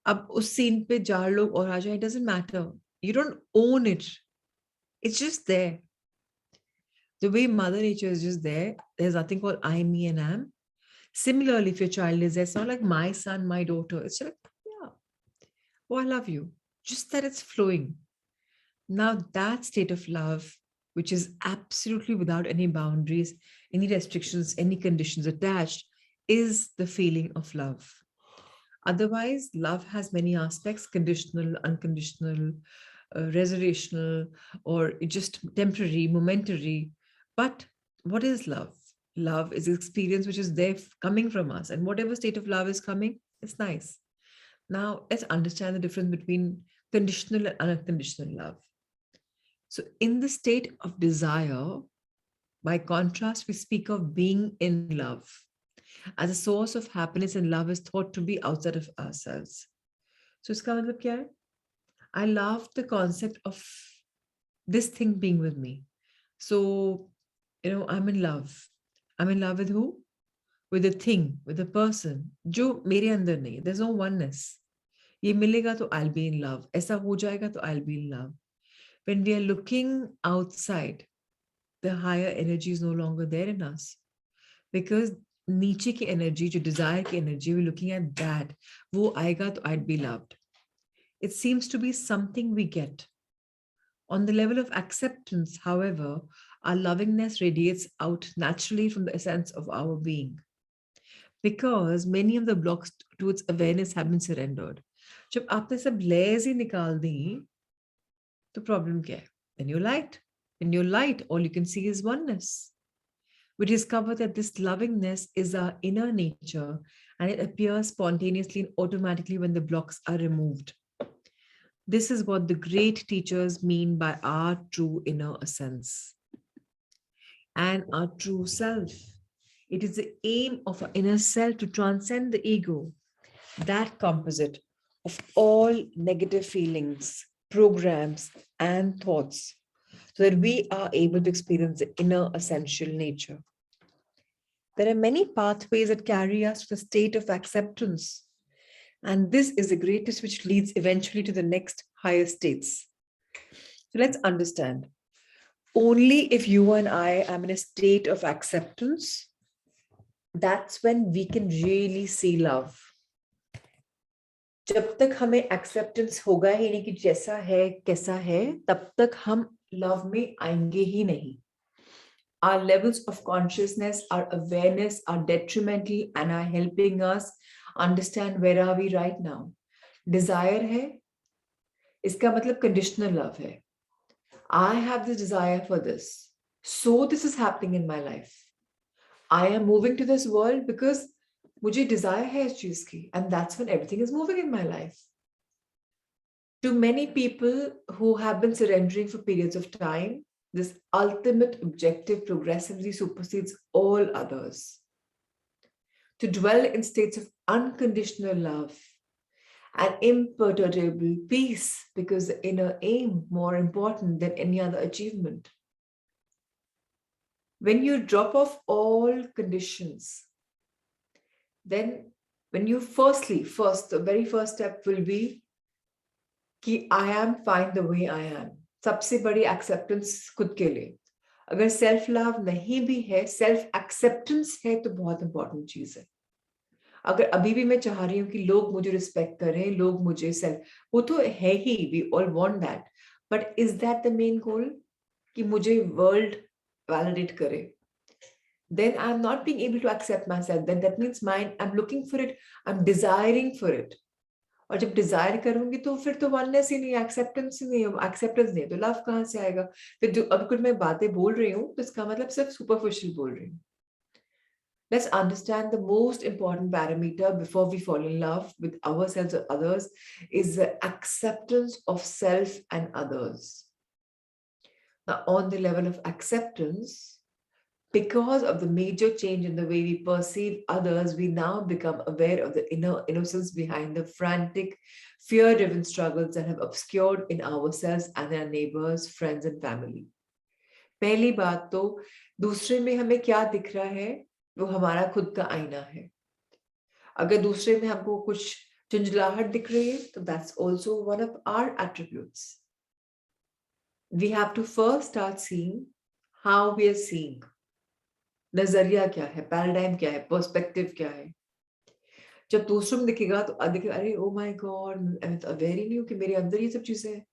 Ab us scene pe jar log aur aa jaye, it doesn't matter. You don't own it. It's just there. The way Mother Nature is just there, there's nothing called I, me, and am. Similarly, if your child is there, it's not like my son, my daughter. It's like, yeah, oh, I love you. Just that it's flowing. Now, that state of love, which is absolutely without any boundaries, any restrictions, any conditions attached, is the feeling of love. Otherwise, love has many aspects: conditional, unconditional, reservational, or just temporary, momentary. But what is love? Love is an experience which is there coming from us. And whatever state of love is coming, it's nice. Now, let's understand the difference between conditional and unconditional love. So in the state of desire, by contrast, we speak of being in love. As a source of happiness and love is thought to be outside of ourselves. So iska matlab kya hai? I love the concept of this thing being with me. So, I'm in love. I'm in love with who? With the thing, with the person. Jo mere andar nahi. There's no oneness. Ye milega to I'll be in love. Aisa ho jayega to I'll be in love. When we are looking outside, the higher energy is no longer there in us. Because नीचे की energy, जो desire की energy, we're looking at that. वो आएगा तो I'd be loved. It seems to be something we get. On the level of acceptance, however, our lovingness radiates out naturally from the essence of our being. Because many of the blocks towards awareness have been surrendered. जब आपने सब layers ही निकाल दी, तो problem क्या है? Then you're light. In your light, all you can see is oneness. We discover that this lovingness is our inner nature and it appears spontaneously and automatically when the blocks are removed. This is what the great teachers mean by our true inner essence and our true self. It is the aim of our inner self to transcend the ego, that composite of all negative feelings, programs, and thoughts, so that we are able to experience the inner essential nature. There are many pathways that carry us to the state of acceptance. And this is the greatest, which leads eventually to the next higher states. So let's understand. Only if you and I am in a state of acceptance, that's when we can really see love. जब तक हमें acceptance होगा ही नहीं कि जैसा है कैसा है, तब तक हम love में आएंगे ही नहीं. Our levels of consciousness, our awareness are detrimental and are helping us understand where are we right now. Desire है, इसका मतलब conditional love है. I have the desire for this, so this is happening in my life. I am moving to this world because मुझे desire है इस चीज की, and that's when everything is moving in my life. To many people who have been surrendering for periods of time, this ultimate objective progressively supersedes all others. To dwell in states of unconditional love and imperturbable peace, because the inner aim more important than any other achievement. When you drop off all conditions, then when you the very first step will be कि I am fine the way I am. सबसे बड़ी acceptance खुद के लिए. अगर self love नहीं भी है, self acceptance है तो बहुत important चीज है. अगर अभी भी मैं चाह रही हूँ कि लोग मुझे respect करें, लोग मुझे वो तो है ही, we all want that. But is that the main goal? कि मुझे world validate करे. Then I'm not being able to accept myself. Then that means I'm looking for it, I'm desiring for it. और जब Dzire करूंगी तो फिर तो oneness ही नहीं, एक्सेप्टेंस ही नहीं, एक्सेप्टेंस नहीं तो लव कहाँ से आएगा? फिर जो अब कुछ मैं बातें बोल रही हूँ तो इसका मतलब सिर्फ सुपरफिशियल बोल रही हूँ. Let's understand the most important parameter before we fall in love with ourselves or others is the acceptance of self and others. Now, on the level of acceptance, because of the major change in the way we perceive others, we now become aware of the inner innocence behind the frantic, fear-driven struggles that have obscured in ourselves and our neighbors, friends, and family. पहली बात तो दूसरे में हमें क्या दिख रहा है, वो हमारा खुद का आईना है. अगर दूसरे में हमको कुछ झुंझलाहट दिख रही है, तो that's also one of our attributes. We have to first start seeing how we are seeing. नजरिया क्या है, पैराडाइम क्या है, पर्सपेक्टिव क्या है. जब दूसरों में दिखेगा तो अरे ओ माय गॉड, मैं तो अवेयर ही नहीं हूँ कि मेरे अंदर ये सब चीजें हैं.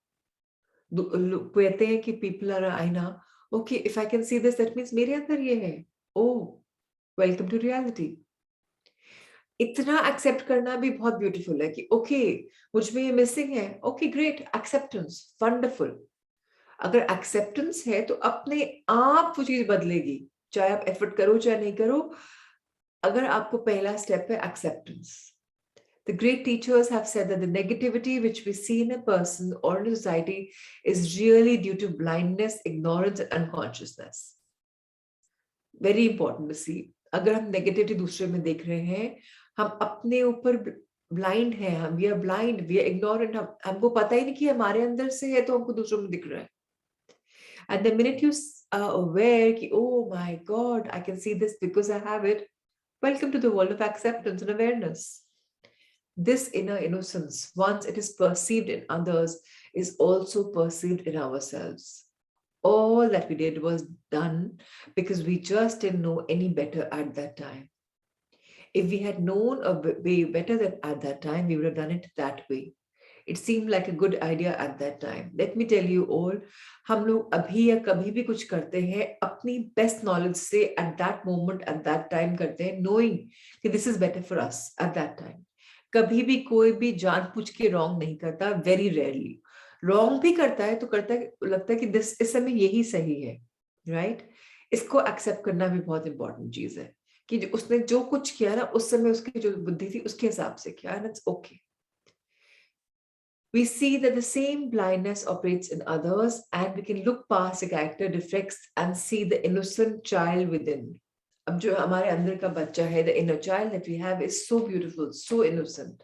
कहते हैं कि पीपल आर आईना. Okay, if I can see this that means मेरे अंदर ये है. ओह, वेलकम टू रियलिटी. इतना एक्सेप्ट करना भी बहुत ब्यूटीफुल है कि ओके, मुझ में ये मिसिंग है. Okay, great, acceptance, wonderful. अगर एक्सेप्टेंस है तो अपने आप वो चीज बदलेगी, चाहे आप एफर्ट करो चाहे नहीं करो. अगर आपको पहला स्टेप है acceptance. The great teachers have said that the negativity which we see in a person or in a society is really due to blindness, ignorance, and unconsciousness. Very important to see. अगर हम negativity दूसरे में देख रहे हैं, हम अपने ऊपर blind हैं, we are blind, we are ignorant, हमको पता ही नहीं कि हमारे अंदर से है तो हमको दूसरों में दिख रहा है. And the minute you are aware कि oh my God, I can see this because I have it, welcome to the world of acceptance and awareness. This inner innocence, once it is perceived in others, is also perceived in ourselves. All that we did was done because we just didn't know any better at that time. If we had known a way better than at that time, we would have done it that way. It seemed like a good idea at that time. Let me tell you all, हम लोग अभी या कभी भी कुछ करते हैं अपनी best knowledge से at that moment, at that time करते हैं, knowing कि this is better for us at that time. कभी भी कोई भी जानबूझ के wrong नहीं करता, very rarely. Wrong भी करता है तो करता है, लगता है कि this इस समय यही सही है, right? इसको accept करना भी बहुत important चीज है कि उसने जो कुछ किया ना उस समय उसकी जो बुद्धि थी उसके हिसाब से किया, and it's okay. We see that the same blindness operates in others, and we can look past the character defects and see the innocent child within. अब जो हमारे अंदर का बच्चा है, the inner child that we have is so beautiful, so innocent.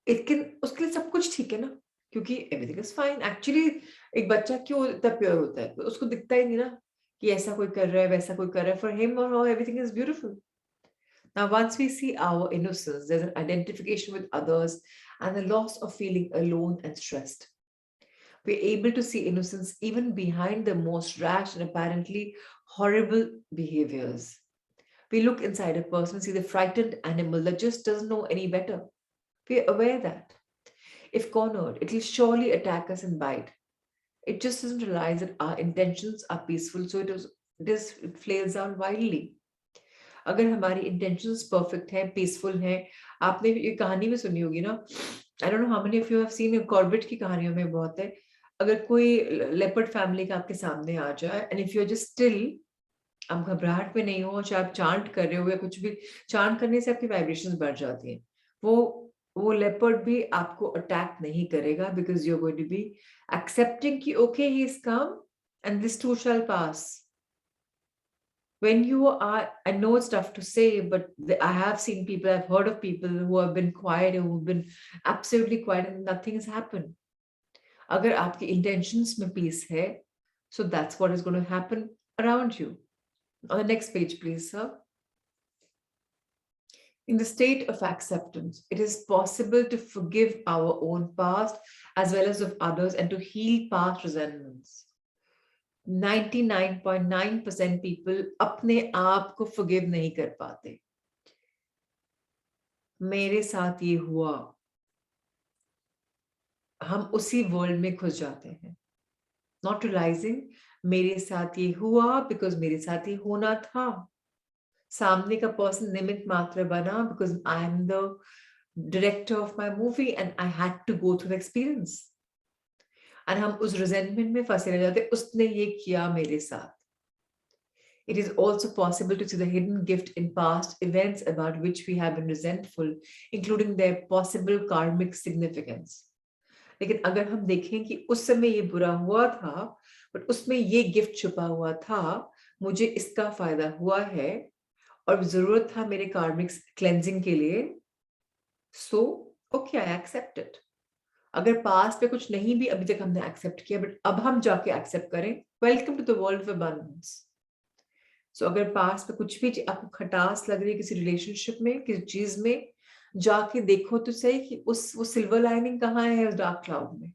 It can, उसके लिए सब कुछ ठीक है ना, क्योंकि everything is fine. Actually, एक बच्चा क्यों इतना प्योर होता है? उसको दिखता ही नहीं ना कि ऐसा कोई कर रहा है, वैसा कोई कर रहा है. For him or her, everything is beautiful. Now, once we see our innocence, there's an identification with others and the loss of feeling alone and stressed. We're able to see innocence even behind the most rash and apparently horrible behaviors. We look inside a person and see the frightened animal that just doesn't know any better. We're aware that if cornered, it will surely attack us and bite. It just doesn't realize that our intentions are peaceful, so it flails out wildly. अगर हमारी intentions perfect है, peaceful है, आपने ये कहानी भी सुनी होगी ना? I don't know how many of you have seen Corbett की कहानियों में बहुत है. अगर कोई लेपर्ड फैमिली का आपके सामने आ जाए and if you're just still, आप घबराहट में नहीं हो, चाहे आप चांट कर रहे हो या कुछ भी, चांट करने से आपकी वाइब्रेशंस बढ़ जाती हैं. वो लेपर्ड भी आपको अटैक नहीं करेगा because you're going to be accepting कि okay, he is calm and this too shall pass. When you are, I know it's tough to say, but I have seen people, I've heard of people who have been quiet and who've been absolutely quiet and nothing has happened. अगर आपकी intentions में peace है, so that's what is going to happen around you. On the next page, please, sir. In the state of acceptance, it is possible to forgive our own past as well as of others and to heal past resentments. 99.9% people अपने आप को forgive नहीं कर पाते. मेरे साथ ये हुआ, हम उसी वर्ल्ड में घुस जाते हैं, not realizing मेरे साथ ये हुआ because मेरे साथ ये होना था. सामने का पर्सन निमित्त मात्र बना because I am the director of my movie and I had to go through the experience. और हम उस resentment में फंसे रह जाते, उसने ये किया मेरे साथ. It is also possible to see the hidden gift in past events about which we have been resentful, including their possible karmic significance. लेकिन अगर हम देखें कि उस समय ये बुरा हुआ था, but उसमें ये gift छुपा हुआ था, मुझे इसका फायदा हुआ है, और जरूरत था मेरे karmic cleansing के लिए, so okay, I accept it. अगर पास्ट में कुछ नहीं भी अभी तक हमने एक्सेप्ट किया, बट अब हम जाके एक्सेप्ट करें, welcome to the world of abundance. So अगर पास्ट में कुछ भी आपको खटास लग रही है किसी रिलेशनशिप में, किसी चीज में, जाके देखो तो सही कि वो सिल्वर लाइनिंग कहाँ है उस डार्क क्लाउड में.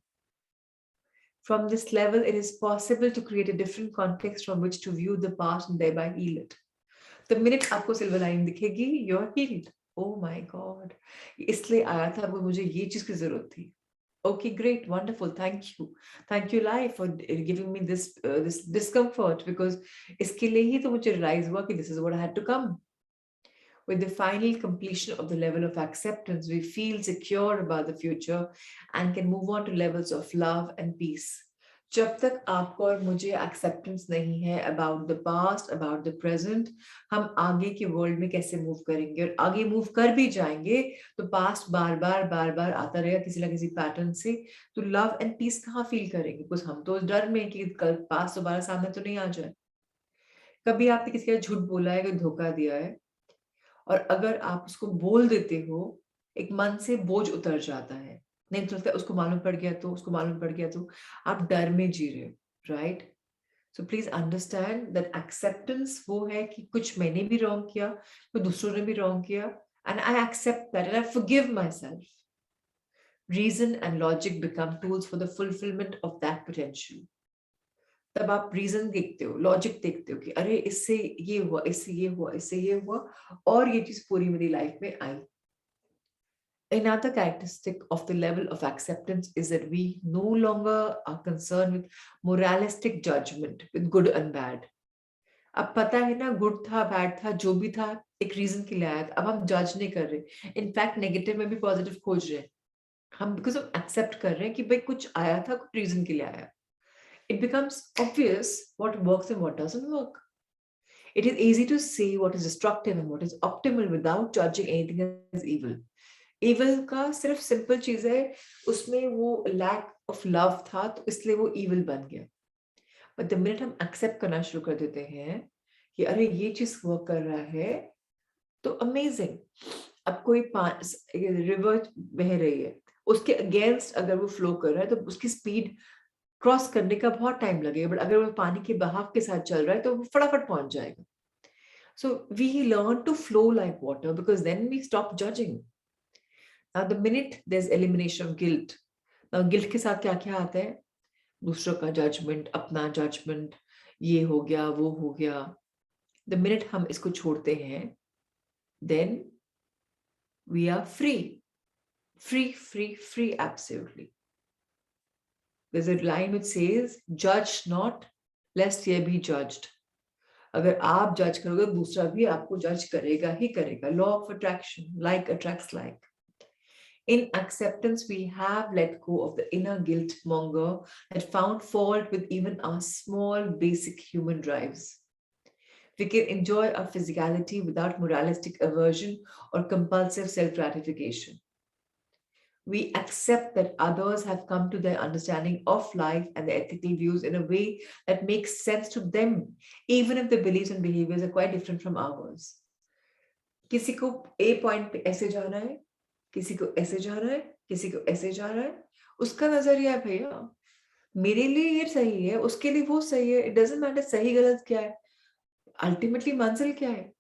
From this level, it is possible to create a different context from which to view the past and thereby heal it. The minute आपको सिल्वर लाइनिंग दिखेगी, you're healed. Oh my God, इसलिए आया था, वो मुझे ये चीज की जरूरत थी. Okay, great, wonderful. Thank you, life, for giving me this discomfort, because इसके लिए ही तो मुझे realize हुआ कि this is what I had to come. With the final completion of the level of acceptance, we feel secure about the future and can move on to levels of love and peace. जब तक आपको और मुझे acceptance नहीं है about the past, about the present, हम आगे के वर्ल्ड में कैसे मूव करेंगे, और आगे मूव कर भी जाएंगे तो पास्ट बार बार आता रहेगा किसी ना किसी पैटर्न से, तो लव एंड पीस कहाँ फील करेंगे? बिकॉज हम तो डर में कि कल पास्ट दोबारा सामने तो नहीं आ जाए. कभी आपने किसी का झूठ बोला है, कोई धोखा दिया है, और अगर आप उसको बोल देते हो, एक मन से बोझ उतर जाता है. नहीं तो लगता उसको मालूम पड़ गया तो आप डर में जी रहे हो, right? So please understand that acceptance वो है कि कुछ मैंने भी रॉन्ग किया, कुछ दूसरों ने भी रॉन्ग किया, and I accept that and I forgive myself. Reason and logic become tools for the fulfilment of that potential. तब आप रीजन देखते हो, लॉजिक देखते हो कि अरे इससे ये हुआ, इससे ये हुआ, इससे ये हुआ, और ये चीज पूरी मेरी लाइफ में आई. Another characteristic of the level of acceptance is that we no longer are concerned with moralistic judgment, with good and bad. अब पता है ना, गुड था, बैड था, जो भी था, एक रीजन के लिए आया था. अब हम जज नहीं कर रहे, इनफैक्ट नेगेटिव में भी पॉजिटिव खोज रहे हैं हम, बिकॉज हम एक्सेप्ट कर रहे हैं कि भाई कुछ आया था, कुछ रीजन के लिए आया. It becomes obvious what works and what doesn't work. It is easy to see what is destructive and what is optimal without judging anything as evil. Evil का सिर्फ सिंपल चीज है, उसमें वो लैक ऑफ लव था तो इसलिए वो evil बन गया. बट द मिनट हम एक्सेप्ट करना शुरू कर देते हैं कि अरे ये चीज वर्क कर रहा है, तो अमेजिंग. अब कोई रिवर बह रही है, उसके अगेंस्ट अगर वो फ्लो कर रहा है तो उसकी स्पीड क्रॉस करने का बहुत टाइम लगेगा, बट अगर वो पानी के बहाव के साथ चल रहा है तो वो फटाफट पहुंच जाएगा. So we learn to flow like water because then we stop judging. Now the minute there's elimination of guilt, now guilt के साथ क्या क्या आता है? दूसरों का जजमेंट, अपना जजमेंट, ये हो गया, वो हो गया. The minute हम इसको छोड़ते हैं, then we are free. Free, free, free, absolutely. There's a line which says, judge not, lest ye be judged. अगर आप जज करोगे दूसरा भी आपको जज करेगा ही करेगा. Law of attraction, like attracts like. In acceptance, we have let go of the inner guilt monger that found fault with even our small basic human drives. We can enjoy our physicality without moralistic aversion or compulsive self-gratification. We accept that others have come to their understanding of life and their ethical views in a way that makes sense to them, even if their beliefs and behaviors are quite different from ours. किसी को A point पे ऐसे जाना है, किसी को ऐसे जा रहा है, किसी को ऐसे जा रहा है, उसका नजरिया है भैया. मेरे लिए ये सही है, उसके लिए वो सही है. It doesn't matter सही गलत क्या है. Ultimately मंजिल क्या है?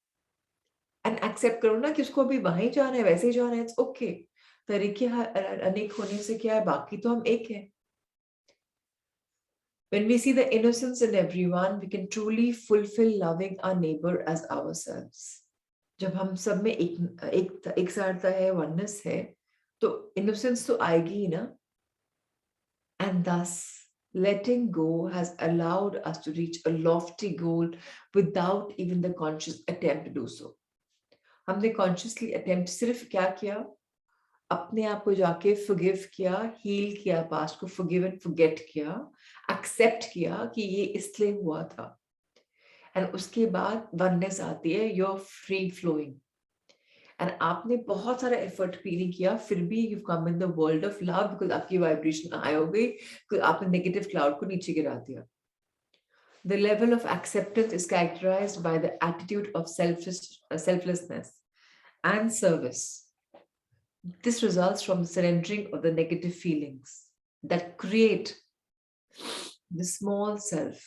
And accept करो ना कि उसको अभी वहीं जाना है, वैसे ही जाना है. It's okay. तरीके अनेक होने से क्या है, बाकी तो हम एक हैं. When we see the innocence in everyone, we can truly fulfill loving our neighbor as ourselves. जब हम सब में एक सारता है, oneness है, तो innocence तो आएगी ही ना. And thus, letting go has allowed us to reach a lofty goal without even the conscious attempt to do so. हमने consciously attempt सिर्फ क्या किया? अपने आप को जाके forgive किया, heal किया, past को forgive and forget किया, accept किया कि ये इसलिए हुआ था. And उसके बाद oneness आती है, you're free flowing. And आपने बहुत सारा effort भी नहीं किया, फिर भी you've come in the world of love because आपकी vibration high हो गई, because आपने negative cloud को नीचे गिरा दिया. The level of acceptance is characterized by the attitude of selflessness and service. This results from the surrendering of the negative feelings that create the small self,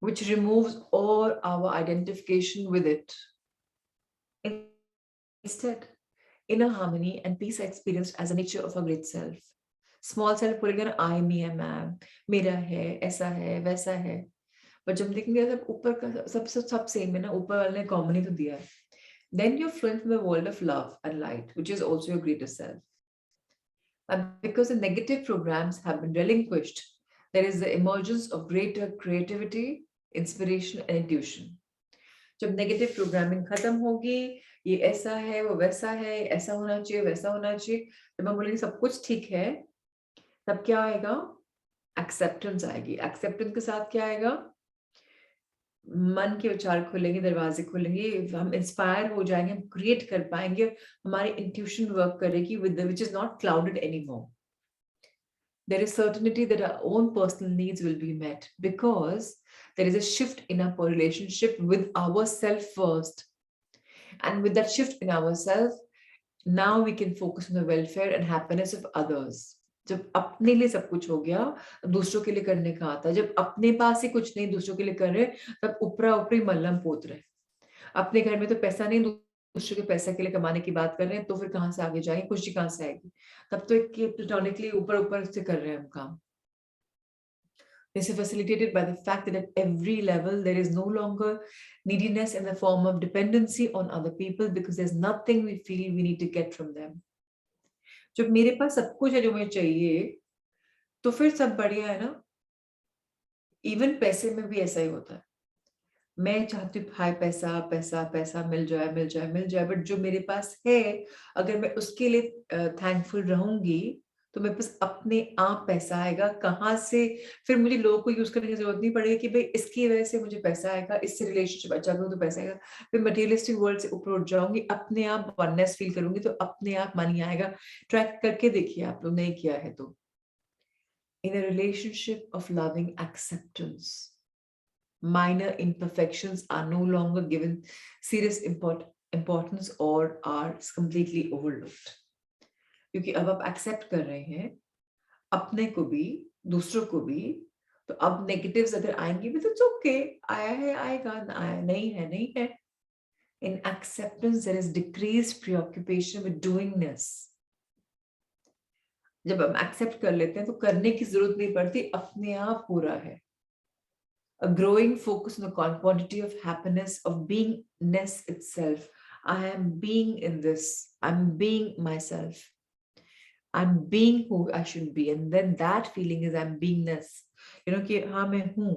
which removes all our identification with it. Instead, inner harmony and peace are experienced as a nature of a great self. Small self बोलेगा ना, I, me, am, मेरा है, ऐसा है, वैसा है. But जब देखेंगे सब ऊपर का सब same है ना, ऊपर वाले ने common ही तो दिया है. Then you're flowing from the world of love and light, which is also your greater self. And because the negative programs have been relinquished, there is the emergence of greater creativity, inspiration, and intuition. जब negative programming खत्म होगी, ये ऐसा है, वो वैसा है, ऐसा होना चाहिए, वैसा होना चाहिए, जब हम बोलेंगे सब कुछ ठीक है, तब क्या आएगा? Acceptance आएगी. Acceptance के साथ क्या आएगा? मन के विचार खुलेंगे, दरवाजे खुलेंगे, हम इंस्पायर हो जाएंगे, हम क्रिएट कर पाएंगे, हमारी इंट्यूशन वर्क करेगी with the which is not clouded anymore. There is certainty that our own personal needs will be met because there is a shift in our relationship with ourselves first. And with that shift in ourselves, now we can focus on the welfare and happiness of others. जब अपने लिए सब कुछ हो गया, दूसरों के लिए करने का आता है. जब अपने पास ही कुछ नहीं, दूसरों के लिए कर रहे, तब ऊपरा ऊपरी मल्लम पोत रहे. अपने घर में तो पैसा नहीं, दूसरे के पैसा के लिए कमाने की बात कर रहे हैं, तो फिर कहां से आगे जाएंगे, खुशी कहां से आएगी? तब तो एक प्लेटोनिकली ऊपर ऊपर से कर रहे हैं हम काम. This is facilitated by the fact that at every level there is no longer neediness in the form of dependency on other people because there's nothing we feel we need to get from them. जब मेरे पास सब कुछ है जो मुझे चाहिए, तो फिर सब बढ़िया है ना. इवन पैसे में भी ऐसा ही होता है. मैं चाहती हूँ हाय पैसा पैसा पैसा मिल जाए मिल जाए मिल जाए, बट जो मेरे पास है, अगर मैं उसके लिए थैंकफुल रहूंगी, तो मेरे पास अपने आप पैसा आएगा. कहाँ से? फिर मुझे लोगों को यूज करने की जरूरत नहीं पड़ेगी कि भाई इसकी वजह से मुझे पैसा आएगा, इससे रिलेशनशिप अच्छा करूँ तो पैसा आएगा. फिर मटेरियलिस्टिक वर्ल्ड से ऊपर उठ जाऊंगी, अपने आप वननेस फील करूंगी, तो अपने आप मनी आएगा. ट्रैक करके देखिए, आप लोग नहीं किया है तो. In a relationship of loving acceptance, minor imperfections are no longer given serious importance or are completely overlooked. क्योंकि अब आप एक्सेप्ट कर रहे हैं, अपने को भी, दूसरों को भी। तो अब नेगेटिव्स अगर आएंगे भी तो इट्स ओके, आया है आएगा, आया नहीं है नहीं है। In acceptance, there is decreased preoccupation with doingness. जब हम एक्सेप्ट कर लेते हैं तो करने की जरूरत नहीं पड़ती, अपने आप हो रहा है। A growing focus on the quantity of happiness of beingness itself. I am being in this. I'm being myself. I'm being who I should be. And then that feeling is I'm beingness. You know कि हाँ मैं हूँ।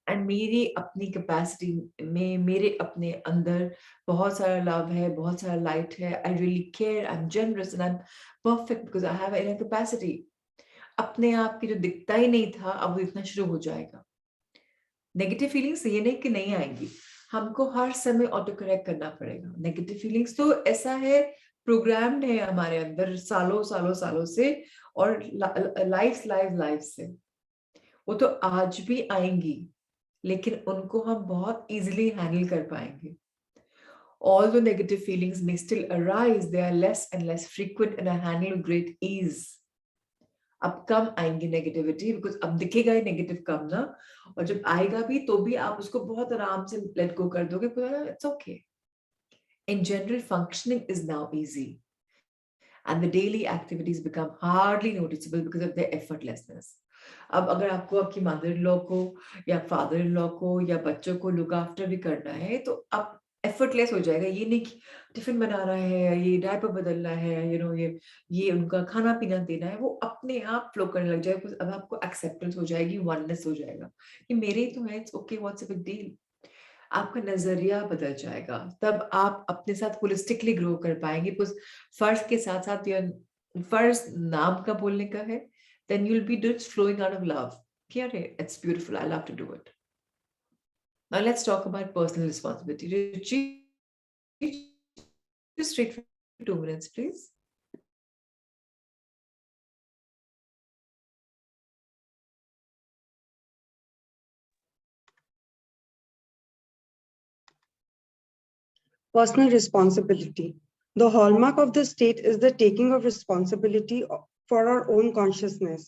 And मेरी अपनी capacity में, मेरे अपने अंदर बहुत सारा लव है, बहुत सारा लाइट है। I really care, I am generous and I am perfect because I have inner capacity. अपने आप की जो दिखता ही नहीं था अब वो दिखना शुरू हो जाएगा। नेगेटिव फीलिंग्स ये नहीं कि नहीं आएंगी, हमको हर समय ऑटो करेक्ट करना पड़ेगा। नेगेटिव फीलिंग्स तो ऐसा है, प्रोग्राम्ड है हमारे अंदर सालों सालों सालों से, और लाइफ से। वो तो आज भी आएंगी, लेकिन उनको हम बहुत easily handle कर पाएंगे। Although negative feelings may still arise, they are less and less frequent and are handled with great ease. अब कम आएंगी नेगेटिविटी, बिकॉज अब दिखेगा ही नेगेटिव कम ना, और जब आएगा भी तो भी आप उसको बहुत आराम से लेट गो कर दोगे, it's okay. In general, functioning is now easy, and the daily activities become hardly noticeable because of their effortlessness. अब अगर आपको आपकी मदर इन लॉ को या फादर इन लॉ को या बच्चों को लुक आफ्टर भी करना है तो अब एफर्टलेस हो जाएगा। ये नहीं कि टिफिन बना रहा है, ये डायपर बदलना है, यू नो ये उनका खाना पीना देना है, वो अपने आप फ्लो करने लग जाएगा। अब आपको एक्सेप्टेंस हो जाएगी, वननेस हो जाएगा कि मेरे ही तो है, it's okay, what's a big deal. आपका नजरिया बदल जाएगा, तब आप अपने साथ होलिस्टिकली ग्रो कर पाएंगे। कुछ फर्ज के साथ साथ या फर्ज नाम का बोलने का है, then you'll be just flowing out of love. It's beautiful. I love to do it. Now let's talk about personal responsibility. Ruchi, just straight for 2 minutes, please. Personal responsibility. The hallmark of the state is the taking of responsibility for our own consciousness.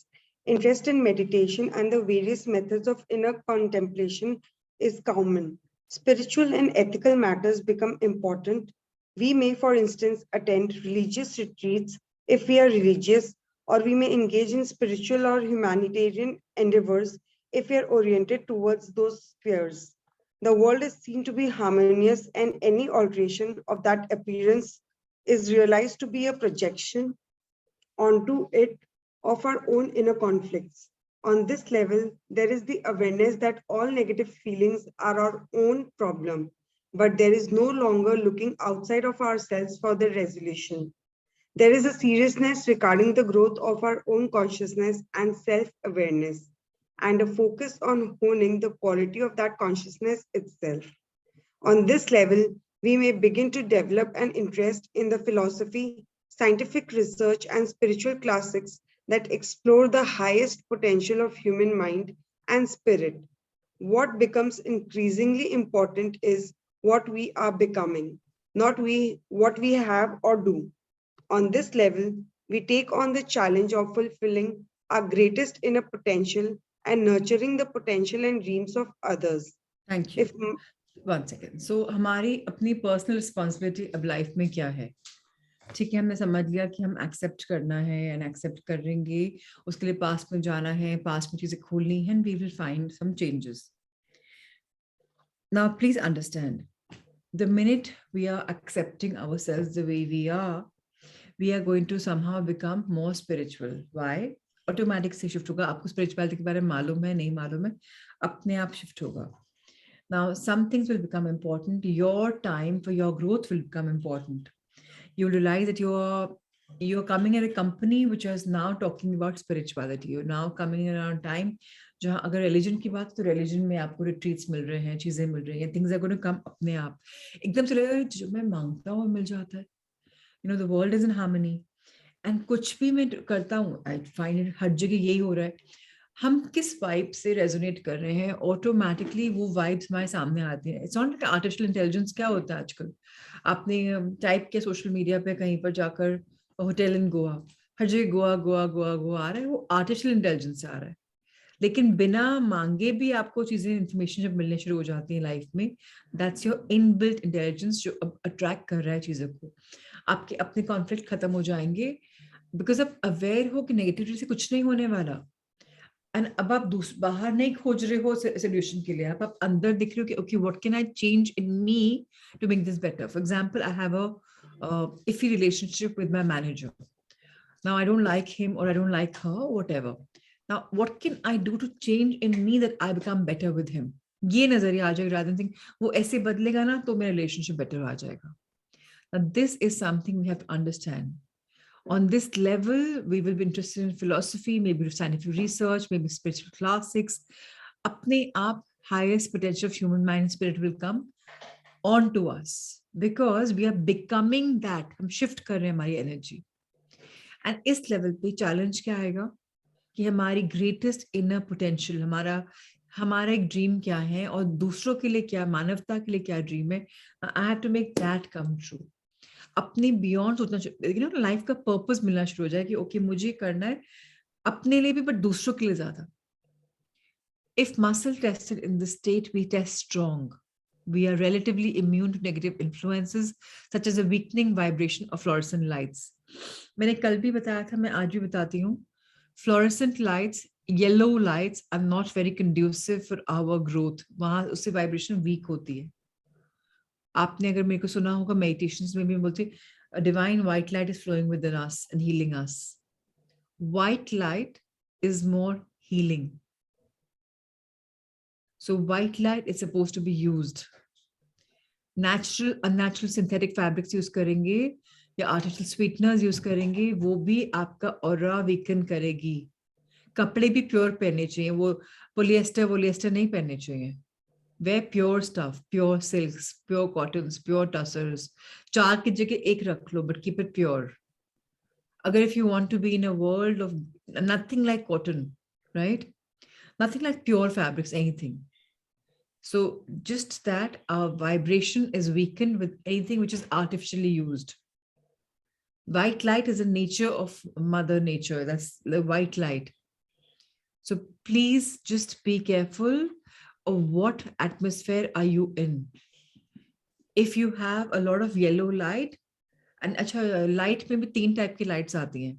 Interest in meditation and the various methods of inner contemplation is common. Spiritual and ethical matters become important. We may, for instance, attend religious retreats if we are religious, or we may engage in spiritual or humanitarian endeavors if we are oriented towards those spheres. The world is seen to be harmonious, and any alteration of that appearance is realized to be a projection onto it of our own inner conflicts. On this level, there is the awareness that all negative feelings are our own problem, but there is no longer looking outside of ourselves for the resolution. There is a seriousness regarding the growth of our own consciousness and self-awareness, and a focus on honing the quality of that consciousness itself. On this level, we may begin to develop an interest in the philosophy, scientific research, and spiritual classics that explore the highest potential of human mind and spirit. What becomes increasingly important is what we are becoming, not what we have or do. On this level, we take on the challenge of fulfilling our greatest inner potential and nurturing the potential and dreams of others. Thank you. One second. So हमारी अपनी personal responsibility अब life में क्या है? ठीक है, हमने समझ लिया कि हम एक्सेप्ट करना है एंड एक्सेप्ट करेंगे, उसके लिए पास्ट में जाना है, पास्ट में चीजें खोलनी है, and we will find some changes. Now please understand, the minute we are accepting ourselves the way we are, we are going to somehow become more spiritual. Why? Automatic से shift होगा. आपको spirituality के बारे में मालूम है, नहीं मालूम है, अपने आप shift होगा. Now, some things will become important. Your time for your growth will become important. You realize that you're coming at a company which is now talking about spirituality. You're now coming around time जहाँ अगर religion की बात, तो religion में आपको retreats मिल रहे हैं, चीजें मिल रही हैं, things are going to come अपने आप. एकदम से लगेगा जो मैं मांगता हूँ मिल जाता है. You know, the world is in harmony. And कुछ भी मैं करता हूँ, I find it हर जगह यही हो रहा है. हम किस वाइब से रेजोनेट कर रहे हैं, ऑटोमेटिकली वो वाइब्स हमारे सामने आती हैं. It's not artificial intelligence. क्या होता है आजकल, आपने टाइप किया सोशल मीडिया पे कहीं पर जाकर होटल इन गोवा, हर जगह गोवा गोवा गोवा गोवा आ रहा है, वो आर्टिफिशियल इंटेलिजेंस से आ रहा है। लेकिन बिना मांगे भी आपको चीजें इंफॉर्मेशन जब मिलने शुरू हो जाती है लाइफ में, दैट्स योर इनबिल्ट इंटेलिजेंस जो अब अट्रैक्ट कर रहा है चीजों को। आपके अपने कॉन्फ्लिक्ट खत्म हो जाएंगे बिकॉज आप अवेयर हो कि नेगेटिविटी से कुछ नहीं होने वाला। एंड अब आप बाहर नहीं खोज रहे हो सोल्यूशन के लिए, आप अंदर दिख रहे हो कि okay what can I change in me to make this better. For example, I have a iffy relationship with my manager. Now I don't like him or I don't like her, whatever. Now what can I do to change in me that I become better with him? ये नजरिया आ जाएगा rather than think वो ऐसे बदलेगा ना तो मेरा relationship better आ जाएगा. Now this is something we have to understand. On this level, we will be interested in philosophy, maybe scientific research, maybe spiritual classics. अपने आप highest potential of human mind and spirit will come onto us because we are becoming that. हम shift कर रहे हैं हमारी energy. And इस level पे challenge क्या आएगा कि हमारी ग्रेटेस्ट इनर पोटेंशियल, हमारा एक ड्रीम क्या है और दूसरों के लिए क्या, मानवता के लिए क्या ड्रीम है, I have to make that come true. अपने बियॉन्ड सोचना, लेकिन ना लाइफ का पर्पस मिलना शुरू हो जाए कि ओके मुझे करना है अपने लिए भी बट दूसरों के लिए ज्यादा। If muscle tested in this state we test strong, we are relatively immune to negative influences such as a weakening vibration of fluorescent lights. मैंने कल भी बताया था, मैं आज भी बताती हूँ, fluorescent lights, yellow lights are not very conducive for our growth. वहां उससे vibration weak होती है। आपने अगर मेरे को सुना होगा meditations में भी बोलते a divine white light is flowing within us and healing us. White light is more healing. So white light is supposed to be used. Natural, unnatural synthetic fabrics use करेंगे या artificial sweeteners use करेंगे, वो भी आपका aura weaken करेगी। कपड़े भी pure पहनने चाहिए, वो पोलिएस्टर नहीं पहनने चाहिए। Wear pure stuff, pure silks, pure cottons, pure tussars. 4 की जगह 1 रख लो, but keep it pure. अगर if you want to be in a world of nothing like cotton, right? Nothing like pure fabrics, anything. So just that our vibration is weakened with anything which is artificially used. White light is a nature of Mother Nature. That's the white light. So please just be careful of what atmosphere are you in. If you have a lot of yellow light, and अच्छा light में भी 3 type की lights आती हैं,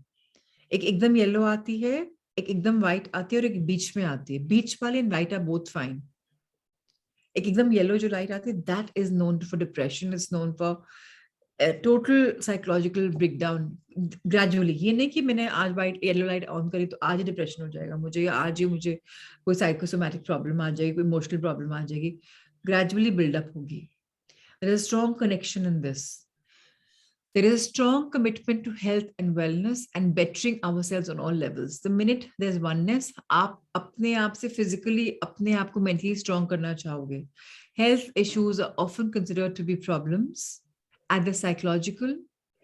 एक एकदम yellow आती है, एक एकदम white आती है और एक बीच में आती है। बीच वाले and white are both fine. एक एकदम येलो जो लाइट आती है, that is known for depression, is known for total psychological breakdown gradually. ये नहीं कि मैंने आज वाइट येलो लाइट ऑन करी तो आज ही डिप्रेशन हो जाएगा मुझे, या आज ही मुझे कोई साइकोसोमैटिक प्रॉब्लम आ जाएगी, कोई इमोशनल प्रॉब्लम आ जाएगी, ग्रेजुअली बिल्डअप होगी। There is a strong connection in this. There is a strong commitment to health and wellness and bettering ourselves on all levels. The minute there's oneness, आप अपने आप से physically, अपने आप को mentally strong करना चाहोगे. Health issues are often considered to be problems at the psychological,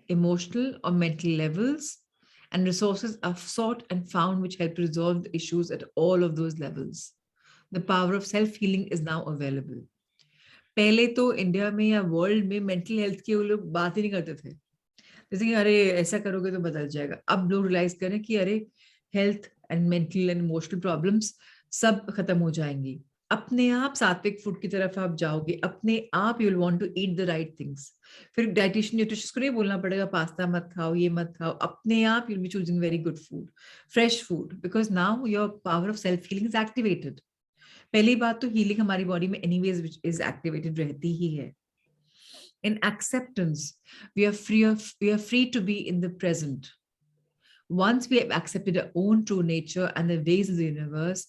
emotional, or mental levels, and resources are sought and found which help resolve the issues at all of those levels. The power of self-healing is now available. पहले तो India में या world में mental health की वो लोग बात ही नहीं करते थे, जैसे कि अरे ऐसा करोगे तो बदल जाएगा। अब लोग रियलाइज करें कि अरे health and mental and emotional problems सब खत्म हो जाएंगी। अपने आप सात्विक फूड की तरफ आप जाओगे, अपने आप you will want to eat the right things. फिर डाइटिशियन न्यूट्रिशनिस्ट को नहीं बोलना पड़ेगा पास्ता मत खाओ, ये मत खाओ, अपने आप you will be choosing very good food, fresh food, because now your power of self healing is activated. पहली बात तो हीलिंग हमारी बॉडी में एनीवेज इज एक्टिवेटेड रहती ही है। In acceptance, we are free to be in the present. Once we have accepted our own true nature and the ways of the universe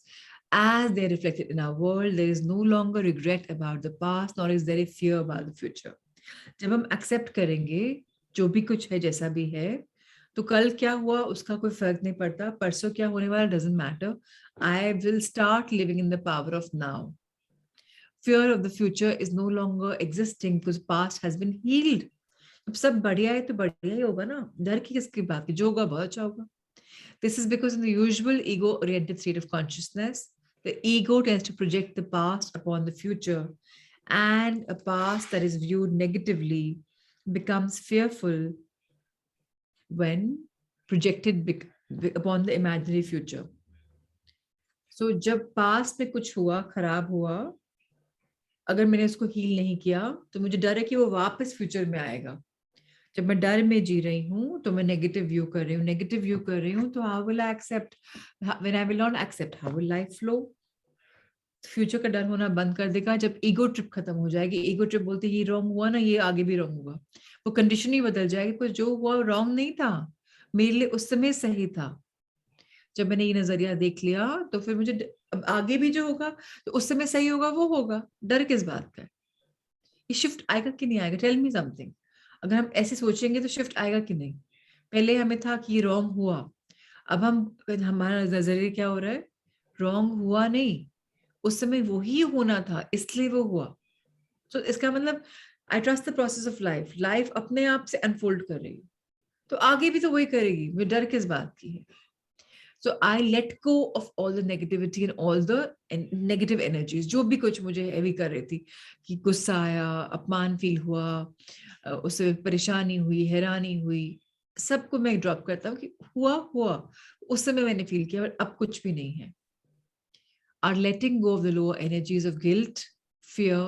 as they are reflected in our world, there is no longer regret about the past, nor is there a fear about the future. जब हम accept करेंगे जो भी कुछ है जैसा भी है, तो कल क्या हुआ उसका कोई फर्क नहीं पड़ता, परसों क्या होने वाला doesn't matter. I will start living in the power of now. Fear of the future is no longer existing because past has been healed. अब सब बढ़िया है तो बढ़िया ही होगा ना, डर की किसकी बात है, जो होगा बहुत अच्छा होगा। This is because in the usual ego-oriented state of consciousness, the ego tends to project the past upon the future, and a past that is viewed negatively becomes fearful when projected upon the imaginary future. So जब past में कुछ हुआ, खराब हुआ, अगर मैंने उसको heal नहीं किया, तो मुझे डर है कि वो वापस future में आएगा. जब मैं डर में जी रही हूँ, तो मैं negative view कर रही हूँ, तो how will I accept? When I will not accept, how will life flow? Future का डर होना बंद कर देगा जब ईगो ट्रिप खत्म हो जाएगी. ईगो ट्रिप बोलते ये रॉन्ग हुआ ना, ये आगे भी रॉन्ग होगा. वो कंडीशन ही बदल जाएगी, पर जो हुआ रॉन्ग नहीं था, मेरे लिए उस समय सही था. जब मैंने ये नजरिया देख लिया, तो फिर मुझे अब आगे भी जो होगा तो उस समय सही होगा, वो होगा. डर किस बात का है? ये शिफ्ट आएगा कि नहीं आएगा? Tell me something. अगर हम ऐसे सोचेंगे तो शिफ्ट आएगा कि नहीं? पहले हमें था कि ये रॉन्ग हुआ, अब हमारा नजरिया क्या हो रहा है? रॉन्ग हुआ नहीं, उस समय वही होना था, इसलिए वो हुआ. तो इसका मतलब I trust the process of life. Life अपने आप से अनफोल्ड कर रही है, तो आगे भी तो वही करेगी. मुझे डर किस बात की है? So I let go of all the negativity and all the negative energies. जो भी कुछ मुझे हैवी कर रही थी, कि गुस्सा आया, अपमान फील हुआ, उससे परेशानी हुई, हैरानी हुई, सबको मैं ड्रॉप करता हूँ कि हुआ उस समय मैंने फील किया, बट अब कुछ भी नहीं है. Our letting go of the lower energies of guilt, fear,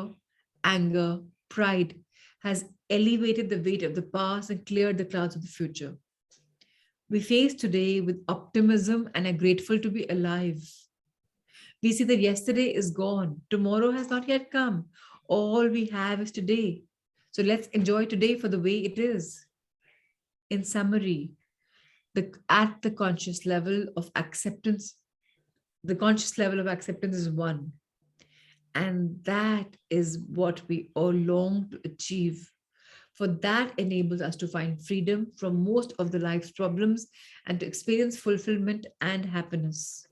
anger, pride has elevated the weight of the past and cleared the clouds of the future. We face today with optimism and are grateful to be alive. We see that yesterday is gone, tomorrow has not yet come. All we have is today. So let's enjoy today for the way it is. In summary, at the conscious level of acceptance, the conscious level of acceptance is one. And that is what we all long to achieve. For that enables us to find freedom from most of the life's problems and to experience fulfillment and happiness.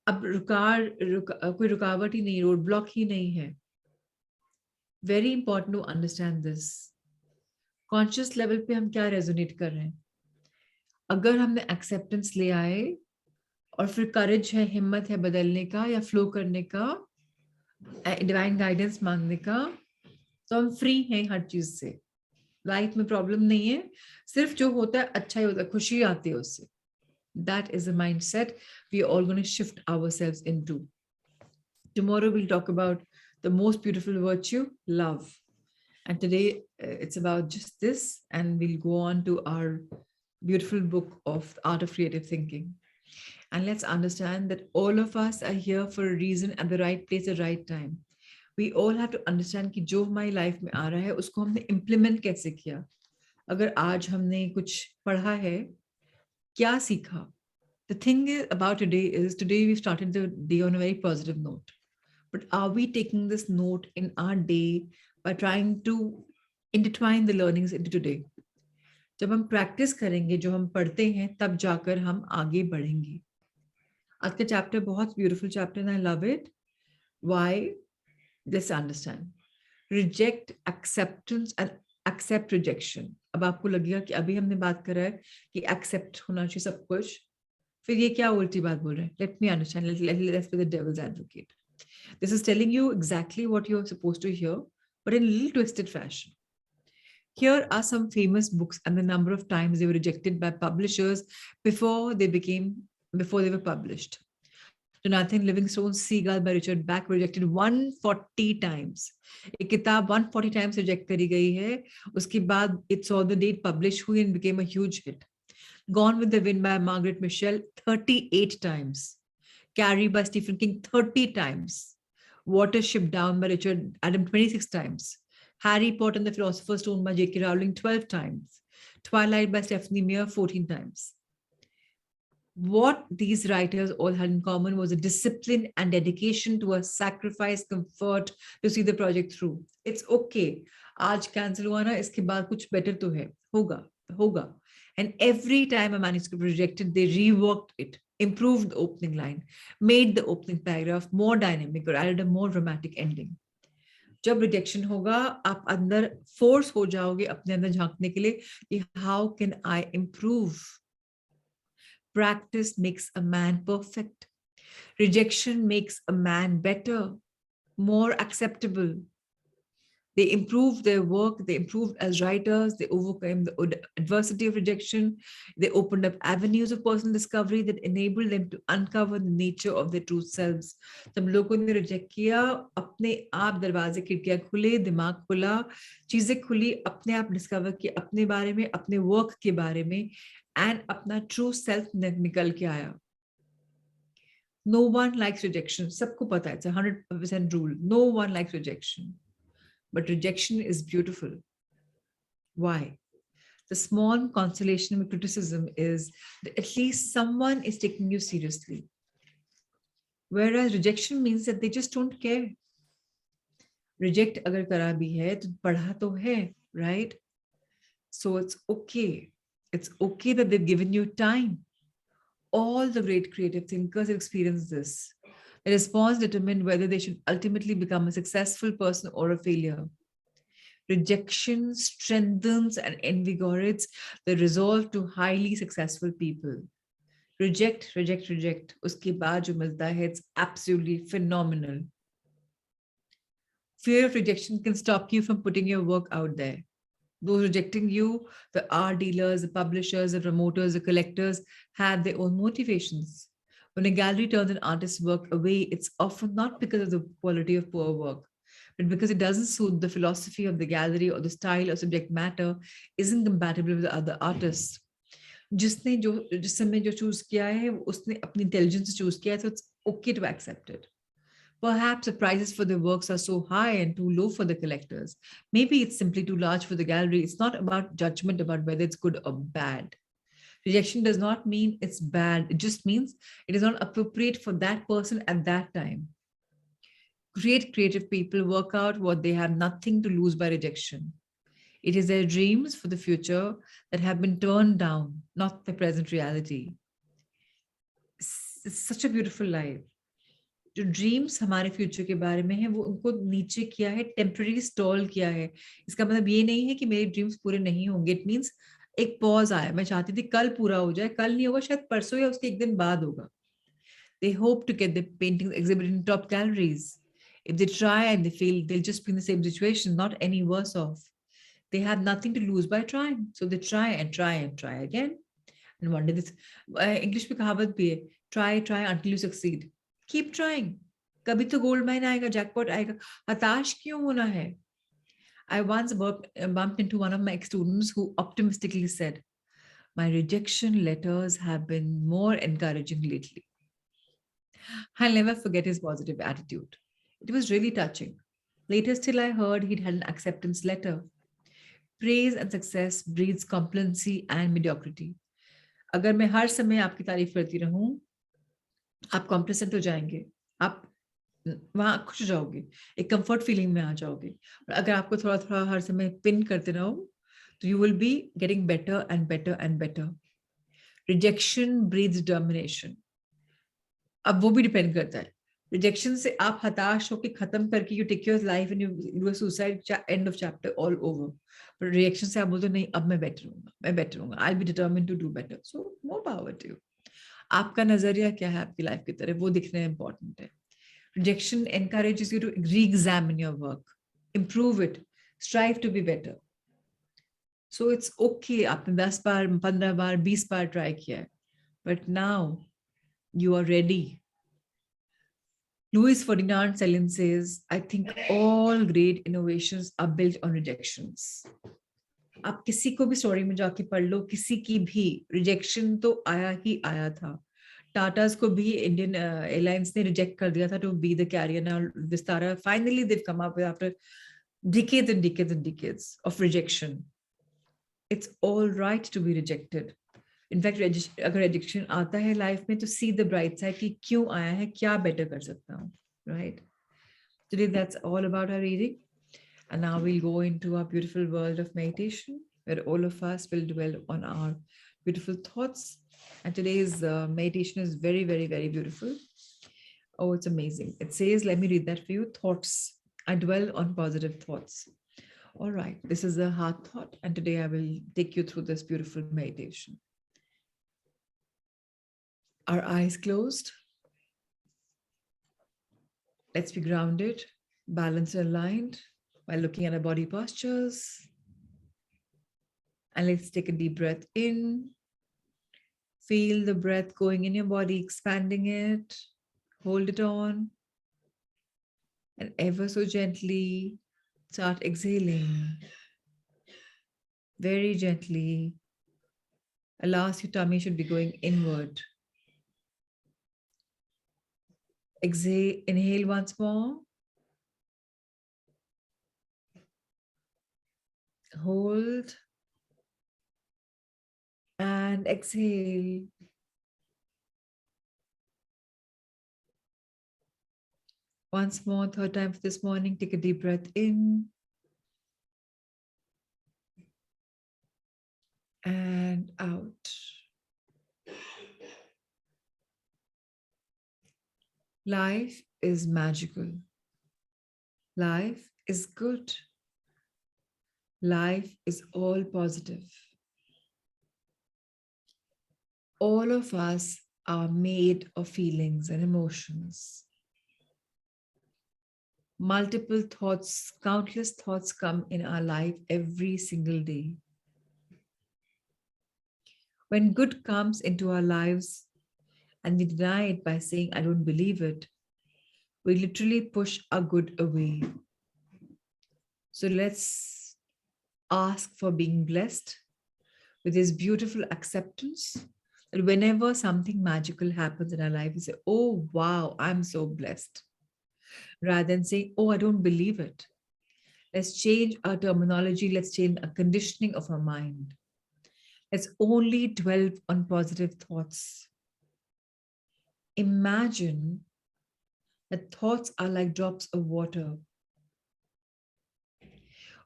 अब कोई रुकावट ही नहीं, road block ही नहीं है. Very important to understand this. Conscious level पे हम क्या resonate कर रहे हैं? अगर हमने acceptance ले आए और फिर courage है, हिम्मत है बदलने का या flow करने का, डिवाइन गाइडेंस मांगने का, तो हम फ्री हैं हर चीज से. लाइफ में प्रॉब्लम नहीं है, सिर्फ जो होता है अच्छा ही होता है, खुशी आती है उससे. That is a mindset we are all going to shift ourselves into. Tomorrow we'll talk about the most beautiful virtue, love. And today it's about just this, and we'll go on to our beautiful book of The Art of Creative Thinking. And let's understand that all of us are here for a reason, at the right place at the right time. We all have to understand कि जो हमारी life में आ रहा है उसको हमने implement कैसे किया. अगर आज हमने कुछ पढ़ा है, क्या सीखा? The thing about today we started the day on a very positive note. But are we taking this note in our day by trying to intertwine the learnings into today? जब हम प्रैक्टिस करेंगे जो हम पढ़ते हैं, तब जाकर हम आगे बढ़ेंगे. आज का चैप्टर बहुत ब्यूटीफुल चैप्टर है, I love it. Why? Let's understand. Reject acceptance and accept rejection. अब आपको लगेगा कि अभी हमने बात करा है कि एक्सेप्ट होना चाहिए सब कुछ, फिर ये क्या उल्टी बात बोल रहे हैं? Let me understand. Let's be the devil's advocate. This is telling you exactly what you are supposed to hear, but in a little twisted fashion. Here are some famous books and the number of times they were rejected by publishers before they were published. Jonathan Livingstone's Seagull by Richard Bach was rejected 140 times. एक किताब 140 times reject करी गई है. उसके बाद it saw the date published हुई and became a huge hit. Gone with the Wind by Margaret Mitchell 38 times. Carrie by Stephen King 30 times. Watership Down by Richard Adam 26 times. Harry Potter and the Philosopher's Stone by J.K. Rowling 12 times. Twilight by Stephanie Meyer 14 times. What these writers all had in common was a discipline and dedication to a sacrifice, comfort to see the project through. It's okay. आज cancel हुआ ना, इसके बाद कुछ better तो है, होगा. And every time a manuscript was rejected, they reworked it, improved the opening line, made the opening paragraph more dynamic, or added a more dramatic ending. जब रिजेक्शन होगा, आप अंदर फोर्स हो जाओगे अपने अंदर झांकने के लिए कि how can I improve. Practice makes a man perfect. Rejection makes a man better, more acceptable. They improved their work, they improved as writers, they overcame the adversity of rejection, they opened up avenues of personal discovery that enabled them to uncover the nature of their true selves. तब लोगों ने reject किया, अपने आप दरवाजे खिड़कियां खुले, दिमाग खुला, चीजें खुली, अपने आप डिस्कवर किया अपने बारे में, अपने वर्क के बारे में, एंड अपना ट्रू सेल्फ निकल के आया. No one likes rejection. सबको पता है, it's a 100% rule. No one likes rejection. But rejection is beautiful. Why? The small consolation with criticism is that at least someone is taking you seriously. Whereas rejection means that they just don't care. Reject agar kara bhi hai, to padha to hai, right? So it's okay. It's okay that they've given you time. All the great creative thinkers have experienced this. The response determined whether they should ultimately become a successful person or a failure. Rejection strengthens and invigorates the resolve to highly successful people. Reject, reject, reject. Uske baad jo milta hai, it's absolutely phenomenal. Fear of rejection can stop you from putting your work out there. Those rejecting you, the art dealers, the publishers, the promoters, the collectors, have their own motivations. When a gallery turns an artist's work away, it's often not because of the quality of poor work, but because it doesn't suit the philosophy of the gallery or the style or subject matter isn't compatible with the other artists. जिसने जिस समय जो choose किया है उसने अपनी intelligence से choose किया है, so it's okay to accept it. Perhaps the prices for the works are so high and too low for the collectors. Maybe it's simply too large for the gallery. It's not about judgment about whether it's good or bad. Rejection does not mean it's bad. It just means it is not appropriate for that person at that time. Great creative people work out what they have nothing to lose by rejection. It is their dreams for the future that have been turned down, not the present reality. It's such a beautiful life. जो dreams हमारे future के बारे में है वो उनको नीचे किया है, टेम्पररी स्टॉल किया है. इसका मतलब ये नहीं है कि मेरे ड्रीम्स पूरे नहीं होंगे. इट मींस एक पॉज आया. मैं चाहती थी कल पूरा हो जाए, कल नहीं होगा, शायद परसों या उसके एक दिन बाद होगा. They hope to get the paintings exhibited in top galleries. If they try and they fail, they'll just be in the same situation, not any worse off. They have nothing to lose by trying, so they try and try and try again. And one day this English में कहावत भी है, try until you succeed. Keep trying. कभी तो gold mine आएगा, jackpot आएगा. हताश क्यों होना है? I once bumped into one of my ex-students who optimistically said, "My rejection letters have been more encouraging lately." I'll never forget his positive attitude. It was really touching. Later still I heard he'd had an acceptance letter. Praise and success breeds complacency and mediocrity. अगर मैं हर समय आपकी तारीफ करती रहूं, आप complacent हो जाएंगे, आप वहां खुश हो जाओगे, एक कंफर्ट फीलिंग में आ जाओगे. और अगर आपको थोड़ा थोड़ा हर समय पिन करते रहो, तो you will be getting better and better and better. Rejection breeds determination. अब वो भी डिपेंड करता है. रिजेक्शन से आप हताश होकर खत्म करके you take your life and you do a suicide, end of chapter, all over. पर रिजेक्शन से आप बोलते नहीं, अब मैं बेटर हूँ, I be determined to do better. So more power to you. आपका नजरिया क्या है आपकी लाइफ की तरफ, वो दिखना इंपॉर्टेंट है. Rejection encourages you to re-examine your work, improve it, strive to be better. So it's okay, आपने 10 बार, 15 बार, 20 बार ट्राई किया है, but now you are ready. Louis Ferdinand Céline says, "I think all great innovations are built on rejections." आप किसी को भी story में जाके पढ़ लो, किसी की भी रिजेक्शन तो आया ही आया था. टाटास को भी इंडियन एयरलाइंस ने रिजेक्ट कर दिया था to be the career. Now Vistara finally they've come up with after decades and decades and decades of rejection. It's all right to be rejected. In fact, अगर rejection आता है लाइफ में, तो see the bright side कि क्यों आया है, क्या better कर सकता हूँ, right? Today that's all about our reading. And now we'll go into our beautiful world of meditation, where all of us will dwell on our beautiful thoughts. And today's meditation is very, very, very beautiful. Oh, it's amazing. It says, let me read that for you. Thoughts. I dwell on positive thoughts. All right. This is a heart thought. And today I will take you through this beautiful meditation. Our eyes closed. Let's be grounded, balanced, and aligned. by looking at our body postures. And let's take a deep breath in. Feel the breath going in your body, expanding it. Hold it on. And ever so gently start exhaling. Very gently. Alas, your tummy should be going inward. Exhale, inhale once more. Hold. And exhale. Once more, third time for this morning, take a deep breath in. And out. Life is magical. Life is good. Life is all positive. All of us are made of feelings and emotions. Multiple thoughts, countless thoughts come in our life every single day. When good comes into our lives and we deny it by saying, I don't believe it, we literally push our good away. So let's ask for being blessed with this beautiful acceptance that whenever something magical happens in our life, we say, oh, wow, I'm so blessed. Rather than saying, oh, I don't believe it. Let's change our terminology. Let's change our conditioning of our mind. Let's only dwell on positive thoughts. Imagine that thoughts are like drops of water.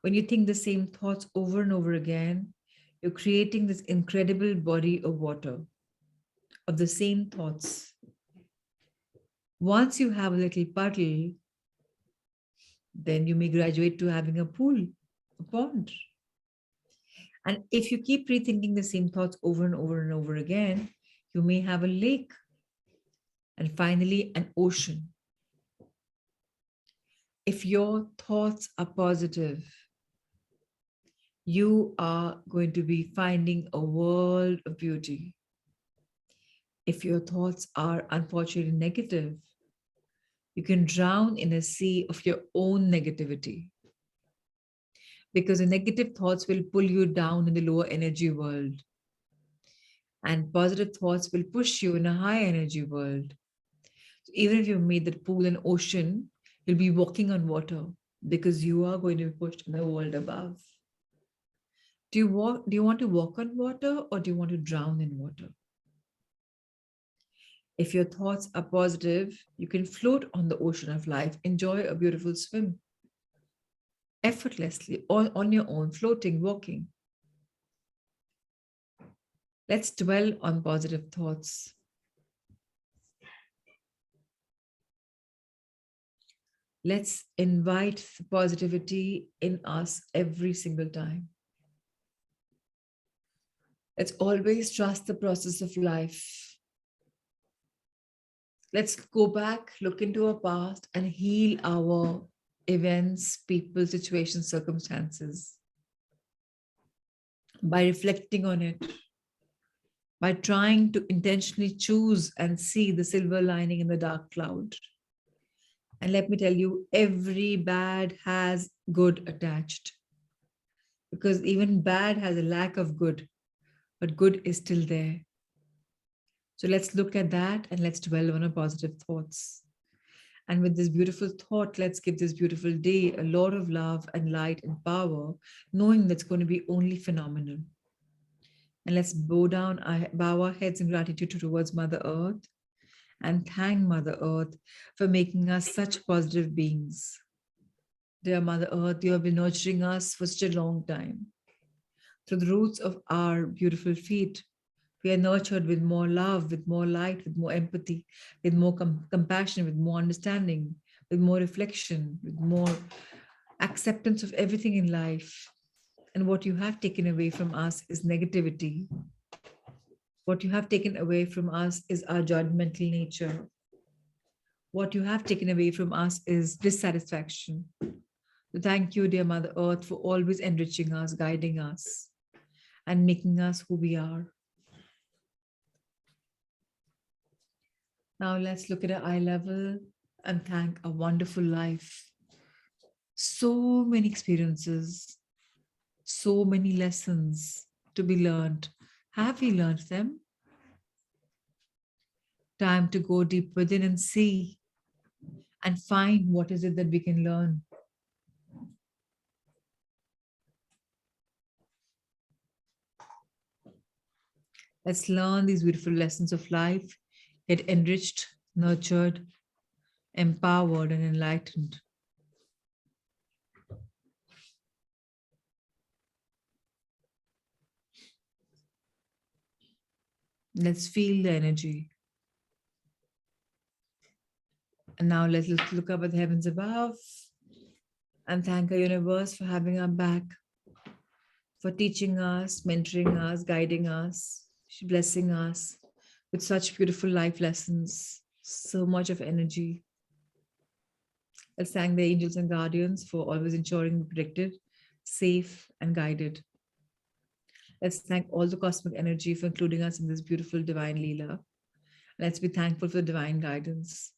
When you think the same thoughts over and over again, you're creating this incredible body of water, of the same thoughts. Once you have a little puddle, then you may graduate to having a pool, a pond. And if you keep rethinking the same thoughts over and over and over again, you may have a lake and finally an ocean. If your thoughts are positive, you are going to be finding a world of beauty. If your thoughts are unfortunately negative, you can drown in a sea of your own negativity. Because the negative thoughts will pull you down in the lower energy world. And positive thoughts will push you in a high energy world. So even if you've made that pool an ocean, you'll be walking on water because you are going to be pushed in the world above. Do you want to walk on water or do you want to drown in water? If your thoughts are positive, you can float on the ocean of life, enjoy a beautiful swim effortlessly on your own, floating, walking. Let's dwell on positive thoughts. Let's invite positivity in us every single time. Let's always trust the process of life. Let's go back, look into our past, and heal our events, people, situations, circumstances by reflecting on it, by trying to intentionally choose and see the silver lining in the dark cloud. And let me tell you, every bad has good attached, because even bad has a lack of good, but good is still there. So let's look at that and let's dwell on our positive thoughts. And with this beautiful thought, let's give this beautiful day a lot of love and light and power, knowing that's going to be only phenomenal. And let's bow our heads in gratitude towards Mother Earth and thank Mother Earth for making us such positive beings. Dear Mother Earth, you have been nurturing us for such a long time. Through the roots of our beautiful feet, we are nurtured with more love, with more light, with more empathy, with more compassion, with more understanding, with more reflection, with more acceptance of everything in life. And what you have taken away from us is negativity. What you have taken away from us is our judgmental nature. What you have taken away from us is dissatisfaction. So thank you, dear Mother Earth, for always enriching us, guiding us, and making us who we are. Now let's look at our eye level and thank a wonderful life. So many experiences, so many lessons to be learned. Have we learned them? Time to go deep within and see and find what is it that we can learn. Let's learn these beautiful lessons of life, get enriched, nurtured, empowered, and enlightened. Let's feel the energy. And now let's look up at the heavens above and thank our universe for having our back, for teaching us, mentoring us, guiding us, blessing us with such beautiful life lessons, so much of energy. Let's thank the angels and guardians for always ensuring we're protected, safe, and guided. Let's thank all the cosmic energy for including us in this beautiful divine Leela. Let's be thankful for the divine guidance.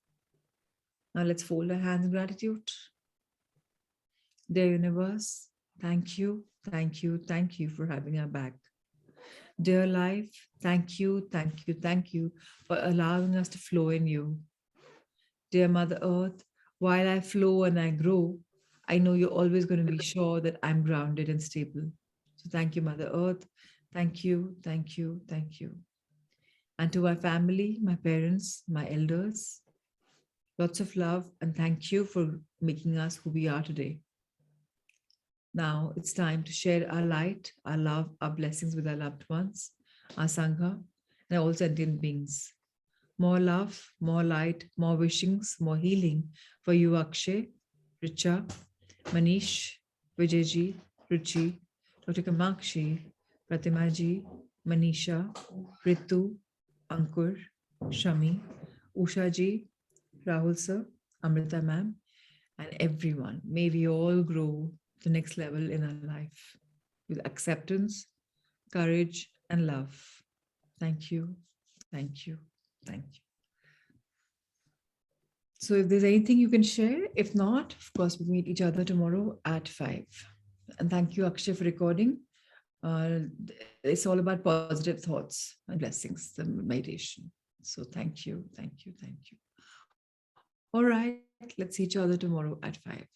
Now let's fold our hands in gratitude. Dear universe, thank you, thank you, thank you for having our back. Dear life, thank you, thank you, thank you for allowing us to flow in you. Dear Mother Earth, while I flow and I grow, I know you're always going to be sure that I'm grounded and stable. So thank you, Mother Earth. Thank you, thank you, thank you. And to my family, my parents, my elders, lots of love and thank you for making us who we are today. Now it's time to share our light, our love, our blessings with our loved ones, our Sangha, and all sentient beings. More love, more light, more wishings, more healing for you, Akshay, Richa, Manish, Vijayji, Ruchi, Dr. Kamakshi, Pratimaji, Manisha, Ritu, Ankur, Shami, Ushaji, Rahul sir, Amrita ma'am, and everyone. May we all grow to the next level in our life with acceptance, courage, and love. Thank you, thank you, thank you. So if there's anything you can share, if not, of course, we meet each other tomorrow at 5. And thank you, Akshay, for recording. It's all about positive thoughts and blessings, the meditation. So thank you, thank you, thank you. All right, let's see each other tomorrow at 5.